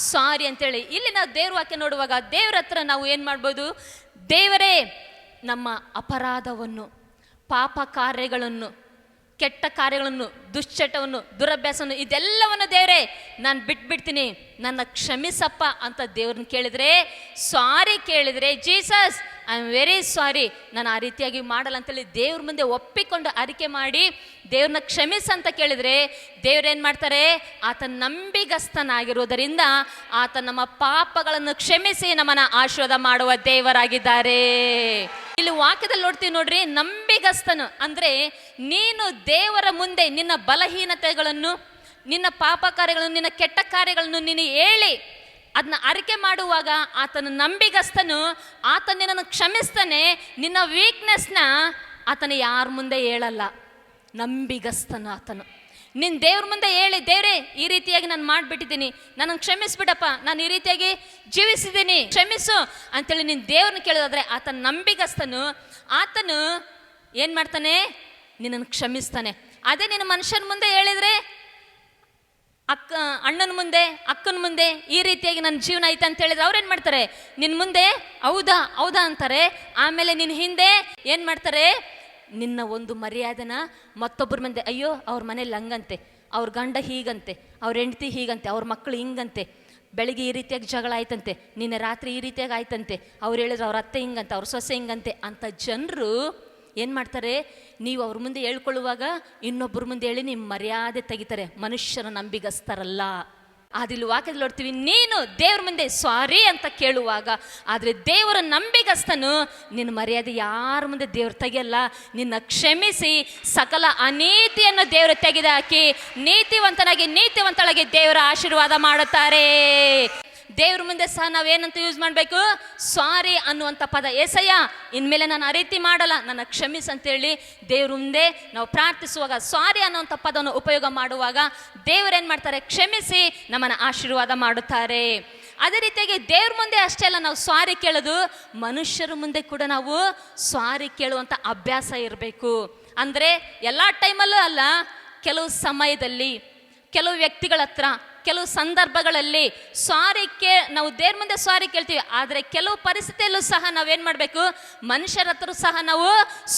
ಸಾರಿ ಅಂತೇಳಿ. ಇಲ್ಲಿ ನಾವು ದೇವ್ರ ವಾಕ್ಯ ನೋಡುವಾಗ ದೇವ್ರ ಹತ್ರ ನಾವು ಏನು ಮಾಡ್ಬೋದು? ದೇವರೇ ನಮ್ಮ ಅಪರಾಧವನ್ನು, ಪಾಪ ಕಾರ್ಯಗಳನ್ನು, ಕೆಟ್ಟ ಕಾರ್ಯಗಳನ್ನು, ದುಶ್ಚಟವನ್ನು, ದುರಭ್ಯಾಸವನ್ನು, ಇದೆಲ್ಲವನ್ನು ದೇವರೇ ನಾನು ಬಿಟ್ಬಿಡ್ತೀನಿ, ನನ್ನ ಕ್ಷಮಿಸಪ್ಪ ಅಂತ ದೇವ್ರನ್ನ ಕೇಳಿದರೆ, ಸಾರಿ ಕೇಳಿದರೆ, Jesus I am very sorry, ನಾನು ಆ ರೀತಿಯಾಗಿ ಮಾಡಲ್ಲ ಅಂತೇಳಿ ದೇವ್ರ ಮುಂದೆ ಒಪ್ಪಿಕೊಂಡು ಅರಿಕೆ ಮಾಡಿ ದೇವ್ರನ್ನ ಕ್ಷಮಿಸಂತ ಕೇಳಿದರೆ ದೇವ್ರೇನು ಮಾಡ್ತಾರೆ, ಆತ ನಂಬಿಗಸ್ತನಾಗಿರುವುದರಿಂದ ಆತ ನಮ್ಮ ಪಾಪಗಳನ್ನು ಕ್ಷಮಿಸಿ ನಮ್ಮನ್ನು ಆಶೀರ್ವಾದ ಮಾಡುವ ದೇವರಾಗಿದ್ದಾರೆ. ಇಲ್ಲಿ ವಾಕ್ಯದಲ್ಲಿ ನೋಡ್ತೀವಿ ನೋಡ್ರಿ, ನಂಬಿಗಸ್ತನು ಅಂದರೆ ನೀನು ದೇವರ ಮುಂದೆ ನಿನ್ನ ಬಲಹೀನತೆಗಳನ್ನು, ನಿನ್ನ ಪಾಪ ಕಾರ್ಯಗಳನ್ನು, ನಿನ್ನ ಕೆಟ್ಟ ಕಾರ್ಯಗಳನ್ನು ನೀನು ಹೇಳಿ ಅದನ್ನ ಅರಿಕೆ ಮಾಡುವಾಗ ಆತನು ನಂಬಿಗಸ್ತನು, ಆತ ನಿನ್ನನ್ನು ಕ್ಷಮಿಸ್ತಾನೆ. ನಿನ್ನ ವೀಕ್ನೆಸ್ನ ಆತನು ಯಾರ ಮುಂದೆ ಹೇಳಲ್ಲ, ನಂಬಿಗಸ್ತನು ಆತನು. ನಿನ್ನ ದೇವ್ರ ಮುಂದೆ ಹೇಳಿ, ದೇವ್ರೇ ಈ ರೀತಿಯಾಗಿ ನಾನು ಮಾಡಿಬಿಟ್ಟಿದ್ದೀನಿ, ನನ್ನನ್ನು ಕ್ಷಮಿಸ್ಬಿಡಪ್ಪ, ನಾನು ಈ ರೀತಿಯಾಗಿ ಜೀವಿಸಿದ್ದೀನಿ, ಕ್ಷಮಿಸು ಅಂತೇಳಿ ನಿನ್ನ ದೇವ್ರನ್ನ ಕೇಳೋದಾದ್ರೆ ಆತನ ನಂಬಿಗಸ್ತನು. ಆತನು ಏನು ಮಾಡ್ತಾನೆ, ನಿನ್ನನ್ನು ಕ್ಷಮಿಸ್ತಾನೆ. ಅದೇ ನಿನ್ನ ಮನುಷ್ಯನ ಮುಂದೆ ಹೇಳಿದರೆ, ಅಣ್ಣನ ಮುಂದೆ, ಅಕ್ಕನ ಮುಂದೆ ಈ ರೀತಿಯಾಗಿ ನನ್ನ ಜೀವನ ಐತೆ ಅಂತ ಹೇಳಿದ್ರೆ ಅವ್ರೇನು ಮಾಡ್ತಾರೆ, ನಿನ್ನ ಮುಂದೆ ಹೌದಾ ಹೌದಾ ಅಂತಾರೆ. ಆಮೇಲೆ ನಿನ್ನ ಹಿಂದೆ ಏನು ಮಾಡ್ತಾರೆ, ನಿನ್ನ ಒಂದು ಮರ್ಯಾದೆನ ಮತ್ತೊಬ್ಬರ ಮುಂದೆ, ಅಯ್ಯೋ ಅವ್ರ ಮನೇಲಿ ಹಂಗಂತೆ, ಅವ್ರ ಗಂಡ ಹೀಗಂತೆ, ಅವ್ರ ಹೆಂಡತಿ ಹೀಗಂತೆ, ಅವ್ರ ಮಕ್ಕಳು ಹಿಂಗಂತೆ, ಬೆಳಿಗ್ಗೆ ಈ ರೀತಿಯಾಗಿ ಜಗಳ ಆಯ್ತಂತೆ, ನಿನ್ನೆ ರಾತ್ರಿ ಈ ರೀತಿಯಾಗಿ ಆಯ್ತಂತೆ, ಅವ್ರು ಹೇಳಿದ್ರೆ ಅವ್ರ ಅತ್ತೆ ಹಿಂಗಂತೆ, ಅವ್ರ ಸೊಸೆ ಹಿಂಗಂತೆ ಅಂತ ಜನರು ಏನು ಮಾಡ್ತಾರೆ, ನೀವು ಅವ್ರ ಮುಂದೆ ಹೇಳ್ಕೊಳ್ಳುವಾಗ ಇನ್ನೊಬ್ಬರ ಮುಂದೆ ಹೇಳಿ ನಿಮ್ಮ ಮರ್ಯಾದೆ ತೆಗಿತಾರೆ. ಮನುಷ್ಯನ ನಂಬಿಗಸ್ತರಲ್ಲ. ಅದಿಲ್ಲಿ ವಾಕ್ಯದಲ್ಲಿ ನೋಡ್ತೀವಿ, ನೀನು ದೇವ್ರ ಮುಂದೆ ಸಾರಿ ಅಂತ ಕೇಳುವಾಗ, ಆದರೆ ದೇವರ ನಂಬಿಗಸ್ತನು, ನಿನ್ನ ಮರ್ಯಾದೆ ಯಾರ ಮುಂದೆ ದೇವ್ರು ತೆಗೆಯಲ್ಲ. ನಿನ್ನ ಕ್ಷಮಿಸಿ ಸಕಲ ಅನೀತಿಯನ್ನು ದೇವರು ತೆಗೆದುಹಾಕಿ ನೀತಿವಂತನಾಗಿ ನೀತಿವಂತಳಾಗಿ ದೇವರ ಆಶೀರ್ವಾದ ಮಾಡುತ್ತಾರೆ. ದೇವ್ರ ಮುಂದೆ ಸಹ ನಾವೇನಂತ ಯೂಸ್ ಮಾಡಬೇಕು, ಸಾರಿ ಅನ್ನುವಂಥ ಪದ. ಏಸಯ್ಯ ಇನ್ಮೇಲೆ ನಾನು ಆ ರೀತಿ ಮಾಡಲ್ಲ, ನನ್ನ ಕ್ಷಮಿಸ್ ಅಂತೇಳಿ ದೇವ್ರ ಮುಂದೆ ನಾವು ಪ್ರಾರ್ಥಿಸುವಾಗ ಸಾರಿ ಅನ್ನುವಂಥ ಪದವನ್ನು ಉಪಯೋಗ ಮಾಡುವಾಗ ದೇವರೇನು ಮಾಡ್ತಾರೆ, ಕ್ಷಮಿಸಿ ನಮ್ಮನ್ನು ಆಶೀರ್ವಾದ ಮಾಡುತ್ತಾರೆ. ಅದೇ ರೀತಿಯಾಗಿ ದೇವ್ರ ಮುಂದೆ ಅಷ್ಟೇ ಅಲ್ಲ ನಾವು ಸಾರಿ ಕೇಳೋದು, ಮನುಷ್ಯರ ಮುಂದೆ ಕೂಡ ನಾವು ಸಾರಿ ಕೇಳುವಂಥ ಅಭ್ಯಾಸ ಇರಬೇಕು. ಅಂದರೆ ಎಲ್ಲ ಟೈಮಲ್ಲೂ ಅಲ್ಲ, ಕೆಲವು ಸಮಯದಲ್ಲಿ, ಕೆಲವು ವ್ಯಕ್ತಿಗಳ ಹತ್ರ, ಕೆಲವು ಸಂದರ್ಭಗಳಲ್ಲಿ ನಾವು ದೇವ್ರ ಮುಂದೆ ಸಾರಿ ಕೇಳ್ತೀವಿ. ಆದರೆ ಕೆಲವು ಪರಿಸ್ಥಿತಿಯಲ್ಲೂ ಸಹ ನಾವೇನು ಮಾಡಬೇಕು, ಮನುಷ್ಯರ ಹತ್ರ ಸಹ ನಾವು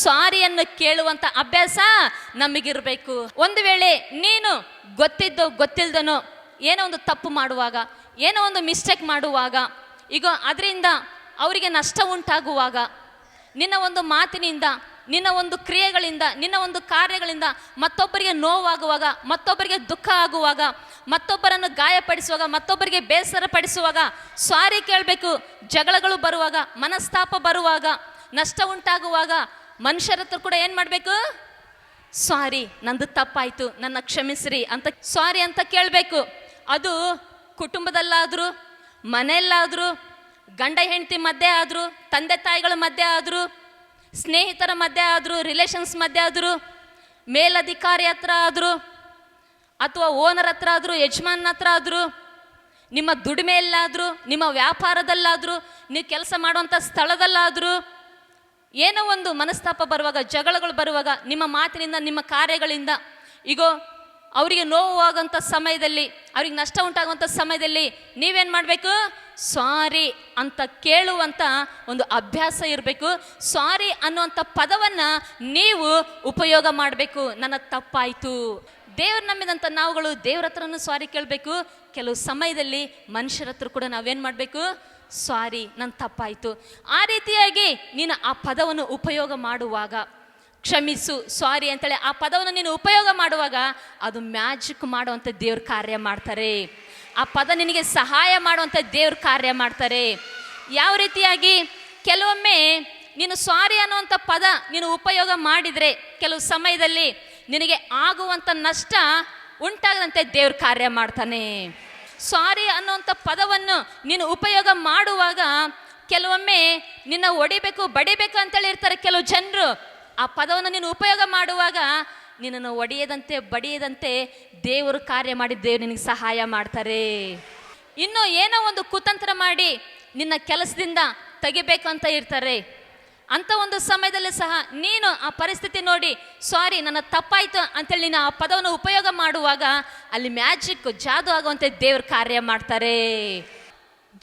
ಸಾರಿಯನ್ನು ಕೇಳುವಂಥ ಅಭ್ಯಾಸ ನಮಗಿರಬೇಕು. ಒಂದು ವೇಳೆ ನೀನು ಗೊತ್ತಿದ್ದೋ ಗೊತ್ತಿಲ್ದನೋ ಏನೋ ಒಂದು ತಪ್ಪು ಮಾಡುವಾಗ, ಏನೋ ಒಂದು ಮಿಸ್ಟೇಕ್ ಮಾಡುವಾಗ, ಈಗ ಅದರಿಂದ ಅವರಿಗೆ ನಷ್ಟ ಉಂಟಾಗುವಾಗ, ನಿನ್ನ ಒಂದು ಮಾತಿನಿಂದ, ನಿನ್ನ ಒಂದು ಕ್ರಿಯೆಗಳಿಂದ, ನಿನ್ನ ಒಂದು ಕಾರ್ಯಗಳಿಂದ ಮತ್ತೊಬ್ಬರಿಗೆ ನೋವಾಗುವಾಗ, ಮತ್ತೊಬ್ಬರಿಗೆ ದುಃಖ ಆಗುವಾಗ, ಮತ್ತೊಬ್ಬರನ್ನು ಗಾಯಪಡಿಸುವಾಗ, ಮತ್ತೊಬ್ಬರಿಗೆ ಬೇಸರ ಪಡಿಸುವಾಗ ಸಾರಿ ಕೇಳಬೇಕು. ಜಗಳಗಳು ಬರುವಾಗ, ಮನಸ್ತಾಪ ಬರುವಾಗ, ನಷ್ಟ ಉಂಟಾಗುವಾಗ ಮನುಷ್ಯರ ಹತ್ರ ಕೂಡ ಏನು ಮಾಡಬೇಕು, ಸಾರಿ ನಂದು ತಪ್ಪಾಯಿತು, ನನ್ನ ಕ್ಷಮಿಸ್ರಿ ಅಂತ ಸಾರಿ ಅಂತ ಕೇಳಬೇಕು. ಅದು ಕುಟುಂಬದಲ್ಲಾದರೂ, ಮನೆಯಲ್ಲಾದರೂ, ಗಂಡ ಹೆಂಡತಿ ಮಧ್ಯೆ ಆದರೂ, ತಂದೆ ತಾಯಿಗಳ ಮಧ್ಯೆ ಆದರೂ, ಸ್ನೇಹಿತರ ಮಧ್ಯೆ ಆದರೂ, ರಿಲೇಷನ್ಸ್ ಮಧ್ಯೆ ಆದರೂ, ಮೇಲಧಿಕಾರಿ ಹತ್ರ ಆದರೂ, ಅಥವಾ ಓನರ್ ಹತ್ರ ಆದರೂ, ಯಜಮಾನ ಹತ್ರ ಆದರೂ, ನಿಮ್ಮ ದುಡಿಮೆಯಲ್ಲಾದರೂ, ನಿಮ್ಮ ವ್ಯಾಪಾರದಲ್ಲಾದರೂ, ನೀವು ಕೆಲಸ ಮಾಡುವಂಥ ಸ್ಥಳದಲ್ಲಾದರೂ ಏನೋ ಒಂದು ಮನಸ್ತಾಪ ಬರುವಾಗ, ಜಗಳಗಳು ಬರುವಾಗ, ನಿಮ್ಮ ಮಾತಿನಿಂದ, ನಿಮ್ಮ ಕಾರ್ಯಗಳಿಂದ, ಈಗ ಅವರಿಗೆ ನೋವಾಗುವಂಥ ಸಮಯದಲ್ಲಿ, ಅವ್ರಿಗೆ ನಷ್ಟ ಉಂಟಾಗುವಂಥ ಸಮಯದಲ್ಲಿ ನೀವೇನು ಮಾಡಬೇಕು, ಸಾರಿ ಅಂತ ಕೇಳುವಂಥ ಒಂದು ಅಭ್ಯಾಸ ಇರಬೇಕು. ಸಾರಿ ಅನ್ನುವಂಥ ಪದವನ್ನು ನೀವು ಉಪಯೋಗ ಮಾಡಬೇಕು. ನನ್ನ ತಪ್ಪಾಯಿತು, ದೇವ್ರು ನಂಬಿದಂಥ ನಾವುಗಳು ದೇವ್ರ ಹತ್ರನೂ ಸಾರಿ ಕೇಳಬೇಕು. ಕೆಲವು ಸಮಯದಲ್ಲಿ ಮನುಷ್ಯರ ಹತ್ರ ಕೂಡ ನಾವೇನು ಮಾಡಬೇಕು, ಸಾರಿ ನನ್ನ ತಪ್ಪಾಯಿತು. ಆ ರೀತಿಯಾಗಿ ನೀನು ಆ ಪದವನ್ನು ಉಪಯೋಗ ಮಾಡುವಾಗ, ಕ್ಷಮಿಸು, ಸಾರಿ ಅಂತೇಳಿ ಆ ಪದವನ್ನು ನೀನು ಉಪಯೋಗ ಮಾಡುವಾಗ ಅದು ಮ್ಯಾಜಿಕ್ ಮಾಡುವಂಥ ದೇವ್ರ ಕಾರ್ಯ ಮಾಡ್ತಾರೆ. ಆ ಪದ ನಿನಗೆ ಸಹಾಯ ಮಾಡುವಂಥ ದೇವ್ರ ಕಾರ್ಯ ಮಾಡ್ತಾರೆ. ಯಾವ ರೀತಿಯಾಗಿ, ಕೆಲವೊಮ್ಮೆ ನೀನು ಸಾರಿ ಅನ್ನುವಂಥ ಪದ ನೀನು ಉಪಯೋಗ ಮಾಡಿದರೆ ಕೆಲವು ಸಮಯದಲ್ಲಿ ನಿನಗೆ ಆಗುವಂಥ ನಷ್ಟ ಉಂಟಾಗದಂತೆ ದೇವ್ರ ಕಾರ್ಯ ಮಾಡ್ತಾನೆ. ಸಾರಿ ಅನ್ನುವಂಥ ಪದವನ್ನು ನೀನು ಉಪಯೋಗ ಮಾಡುವಾಗ ಕೆಲವೊಮ್ಮೆ ನಿನ್ನ ಹೊಡಿಬೇಕು, ಬಡಿಬೇಕು ಅಂತೇಳಿ ಇರ್ತಾರೆ ಕೆಲವು ಜನರು. ಆ ಪದವನ್ನು ನೀನು ಉಪಯೋಗ ಮಾಡುವಾಗ ನಿನ್ನನ್ನು ಒಡೆಯದಂತೆ, ಬಡಿಯದಂತೆ ದೇವರು ಕಾರ್ಯ ಮಾಡಿ ದೇವರು ನಿನಗೆ ಸಹಾಯ ಮಾಡ್ತಾರೆ. ಇನ್ನು ಏನೋ ಒಂದು ಕುತಂತ್ರ ಮಾಡಿ ನಿನ್ನ ಕೆಲಸದಿಂದ ತೆಗಿಬೇಕಂತ ಇರ್ತಾರೆ. ಅಂಥ ಒಂದು ಸಮಯದಲ್ಲಿ ಸಹ ನೀನು ಆ ಪರಿಸ್ಥಿತಿ ನೋಡಿ ಸಾರಿ ನನ್ನ ತಪ್ಪಾಯಿತು ಅಂತೇಳಿ ನೀನು ಆ ಪದವನ್ನು ಉಪಯೋಗ ಮಾಡುವಾಗ ಅಲ್ಲಿ ಮ್ಯಾಜಿಕ್, ಜಾದು ಆಗುವಂತೆ ದೇವ್ರ ಕಾರ್ಯ ಮಾಡ್ತಾರೆ.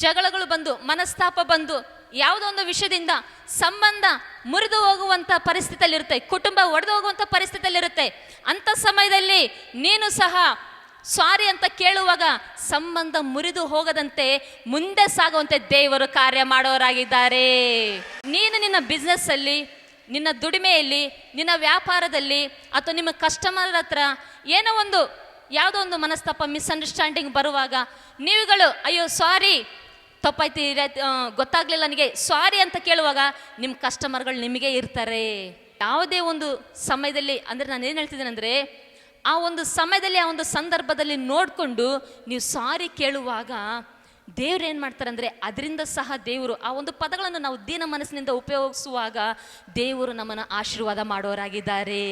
ಜಗಳಗಳು ಬಂದು, ಮನಸ್ತಾಪ ಬಂದು, ಯಾವುದೋ ಒಂದು ವಿಷಯದಿಂದ ಸಂಬಂಧ ಮುರಿದು ಹೋಗುವಂಥ ಪರಿಸ್ಥಿತಿಯಲ್ಲಿರುತ್ತೆ, ಕುಟುಂಬ ಒಡೆದು ಹೋಗುವಂಥ ಪರಿಸ್ಥಿತಿಯಲ್ಲಿರುತ್ತೆ. ಅಂಥ ಸಮಯದಲ್ಲಿ ನೀನು ಸಹ ಸಾರಿ ಅಂತ ಕೇಳುವಾಗ ಸಂಬಂಧ ಮುರಿದು ಹೋಗದಂತೆ ಮುಂದೆ ಸಾಗುವಂತೆ ದೇವರು ಕಾರ್ಯ ಮಾಡೋರಾಗಿದ್ದಾರೆ. ನೀನು ನಿನ್ನ ಬಿಸ್ನೆಸ್ ಅಲ್ಲಿ, ನಿನ್ನ ದುಡಿಮೆಯಲ್ಲಿ, ನಿನ್ನ ವ್ಯಾಪಾರದಲ್ಲಿ ಅಥವಾ ನಿಮ್ಮ ಕಸ್ಟಮರ್ ಹತ್ರ ಏನೋ ಒಂದು ಯಾವುದೋ ಒಂದು ಮನಸ್ತಾಪ, ಮಿಸ್ಅಂಡರ್ಸ್ಟ್ಯಾಂಡಿಂಗ್ ಬರುವಾಗ ನೀವುಗಳು ಅಯ್ಯೋ ಸಾರಿ, ತಪ್ಪಾಯ್ತು, ಗೊತ್ತಾಗ್ಲಿಲ್ಲ ನನಗೆ, ಸಾರಿ ಅಂತ ಕೇಳುವಾಗ ನಿಮ್ಮ ಕಸ್ಟಮರ್ಗಳು ನಿಮಗೆ ಇರ್ತಾರೆ. ಯಾವುದೇ ಒಂದು ಸಮಯದಲ್ಲಿ, ಅಂದರೆ ನಾನು ಏನು ಹೇಳ್ತಿದ್ದೇನೆ ಅಂದರೆ, ಆ ಒಂದು ಸಮಯದಲ್ಲಿ, ಆ ಒಂದು ಸಂದರ್ಭದಲ್ಲಿ ನೋಡಿಕೊಂಡು ನೀವು ಸಾರಿ ಕೇಳುವಾಗ ದೇವ್ರು ಏನು ಮಾಡ್ತಾರೆ ಅಂದರೆ, ಅದರಿಂದ ಸಹ ದೇವರು ಆ ಒಂದು ಪದಗಳನ್ನು ನಾವು ದೀನ ಮನಸ್ಸಿನಿಂದ ಉಪಯೋಗಿಸುವಾಗ ದೇವರು ನಮ್ಮನ್ನು ಆಶೀರ್ವಾದ ಮಾಡೋರಾಗಿದ್ದಾರೆ.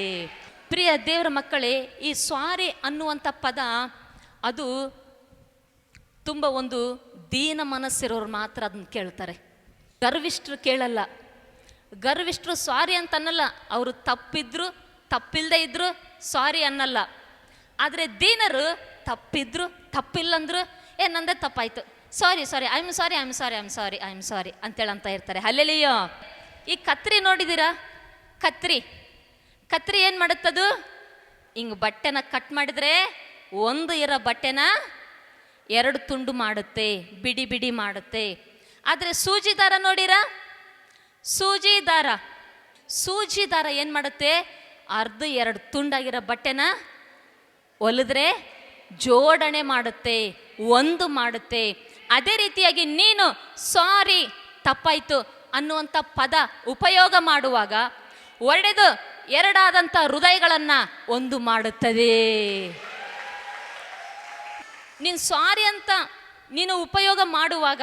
ಪ್ರಿಯ ದೇವರ ಮಕ್ಕಳೇ, ಈ ಸಾರಿ ಅನ್ನುವಂಥ ಪದ ಅದು ತುಂಬ ಒಂದು ದೀನ ಮನಸ್ಸಿರೋರು ಮಾತ್ರ ಅದನ್ನು ಕೇಳ್ತಾರೆ. ಗರ್ವಿಷ್ಠರು ಕೇಳಲ್ಲ. ಗರ್ವಿಷ್ಠರು ಸಾರಿ ಅಂತ ಅನ್ನಲ್ಲ, ಅವರು ತಪ್ಪಿದ್ರು ತಪ್ಪಿಲ್ಲದೆ ಇದ್ರು ಸಾರಿ ಅನ್ನಲ್ಲ. ಆದರೆ ದೀನರು ತಪ್ಪಿದ್ರು ತಪ್ಪಿಲ್ಲಂದ್ರು ನಂದೇ ತಪ್ಪಾಯ್ತು, sorry sorry, I am sorry, I am sorry, I am sorry, I am sorry ಅಂತೇಳಂತ ಇರ್ತಾರೆ. ಹಲ್ಲೆಲೂಯಾ. ಈ ಕತ್ರಿ ನೋಡಿದ್ದೀರಾ? ಕತ್ರಿ ಏನು ಮಾಡುತ್ತದು? ಹಿಂಗೆ ಬಟ್ಟೆನ ಕಟ್ ಮಾಡಿದ್ರೆ ಒಂದು ಇರೋ ಬಟ್ಟೆನ 2 ತುಂಡು ಮಾಡುತ್ತೆ, ಬಿಡಿ ಬಿಡಿ ಮಾಡುತ್ತೆ. ಆದರೆ ಸೂಜಿ ದಾರ ನೋಡಿರಾ? ಸೂಜಿ ದಾರ ಏನು ಮಾಡುತ್ತೆ? ಅರ್ಧ 2 ತುಂಡಾಗಿರೋ ಬಟ್ಟೆನ ಹೊಲಿದ್ರೆ ಜೋಡಣೆ ಮಾಡುತ್ತೆ, ಒಂದು ಮಾಡುತ್ತೆ. ಅದೇ ರೀತಿಯಾಗಿ ನೀನು ಸಾರಿ, ತಪ್ಪಾಯ್ತು ಅನ್ನುವಂಥ ಪದ ಉಪಯೋಗ ಮಾಡುವಾಗ ಒಡೆದು 2 ಆದಂಥ ಹೃದಯಗಳನ್ನು ಒಂದು ಮಾಡುತ್ತದೆ. ನೀನು ಸಾರಿ ಅಂತ ನೀನು ಉಪಯೋಗ ಮಾಡುವಾಗ,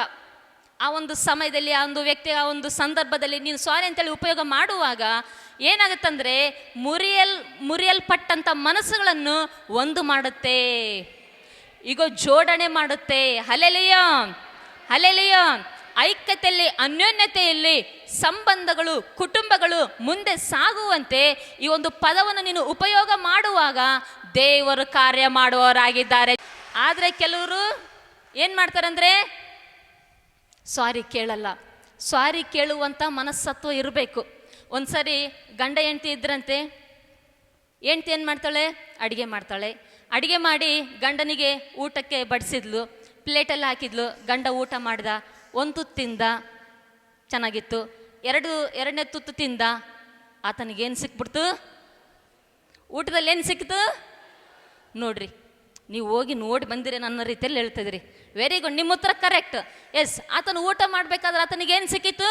ಆ ಒಂದು ಸಮಯದಲ್ಲಿ, ಆ ಒಂದು ವ್ಯಕ್ತಿ, ಆ ಒಂದು ಸಂದರ್ಭದಲ್ಲಿ ನೀನು ಸಾರಿ ಅಂತೇಳಿ ಉಪಯೋಗ ಮಾಡುವಾಗ ಏನಾಗುತ್ತಂದರೆ, ಮುರಿಯಲ್ಪಟ್ಟಂಥ ಮನಸ್ಸುಗಳನ್ನು ಒಂದು ಮಾಡುತ್ತೆ, ಈಗ ಜೋಡಣೆ ಮಾಡುತ್ತೆ. Hallelujah, hallelujah. ಐಕ್ಯತೆಯಲ್ಲಿ, ಅನ್ಯೋನ್ಯತೆಯಲ್ಲಿ ಸಂಬಂಧಗಳು, ಕುಟುಂಬಗಳು ಮುಂದೆ ಸಾಗುವಂತೆ ಈ ಒಂದು ಪದವನ್ನು ನೀನು ಉಪಯೋಗ ಮಾಡುವಾಗ ದೇವರು ಕಾರ್ಯ ಮಾಡುವವರಾಗಿದ್ದಾರೆ. ಆದರೆ ಕೆಲವರು ಏನು ಮಾಡ್ತಾರಂದರೆ ಸಾರಿ ಕೇಳಲ್ಲ. ಸಾರಿ ಕೇಳುವಂಥ ಮನಸ್ಸತ್ವ ಇರಬೇಕು. ಒಂದ್ಸರಿ ಗಂಡ ಹೆಂಡತಿ ಇದ್ರಂತೆ. ಹೆಂಡತಿ ಏನು ಮಾಡ್ತಾಳೆ? ಅಡುಗೆ ಮಾಡ್ತಾಳೆ. ಅಡುಗೆ ಮಾಡಿ ಗಂಡನಿಗೆ ಊಟಕ್ಕೆ ಬಡಿಸಿದ್ಲು, ಪ್ಲೇಟಲ್ಲಿ ಹಾಕಿದ್ಲು. ಗಂಡ ಊಟ ಮಾಡ್ದ, 1 ತುತ್ತು ತಿಂದ, ಚೆನ್ನಾಗಿತ್ತು. ಎರಡನೇ ತುತ್ತು ತಿಂದ, ಆತನಿಗೇನು ಸಿಕ್ಬಿಡ್ತು? ಊಟದಲ್ಲಿ ಏನು ಸಿಕ್ತು ನೋಡ್ರಿ. ನೀವು ಹೋಗಿ ನೋಡಿ ಬಂದಿರಿ ನನ್ನ ರೀತಿಯಲ್ಲಿ ಹೇಳ್ತಿದ್ರಿ. ವೆರಿ ಗುಡ್, ನಿಮ್ಮ ಉತ್ತರ ಕರೆಕ್ಟ್. ಎಸ್, ಆತನು ಊಟ ಮಾಡಬೇಕಾದ್ರೆ ಆತನಿಗೇನು ಸಿಕ್ಕಿತ್ತು?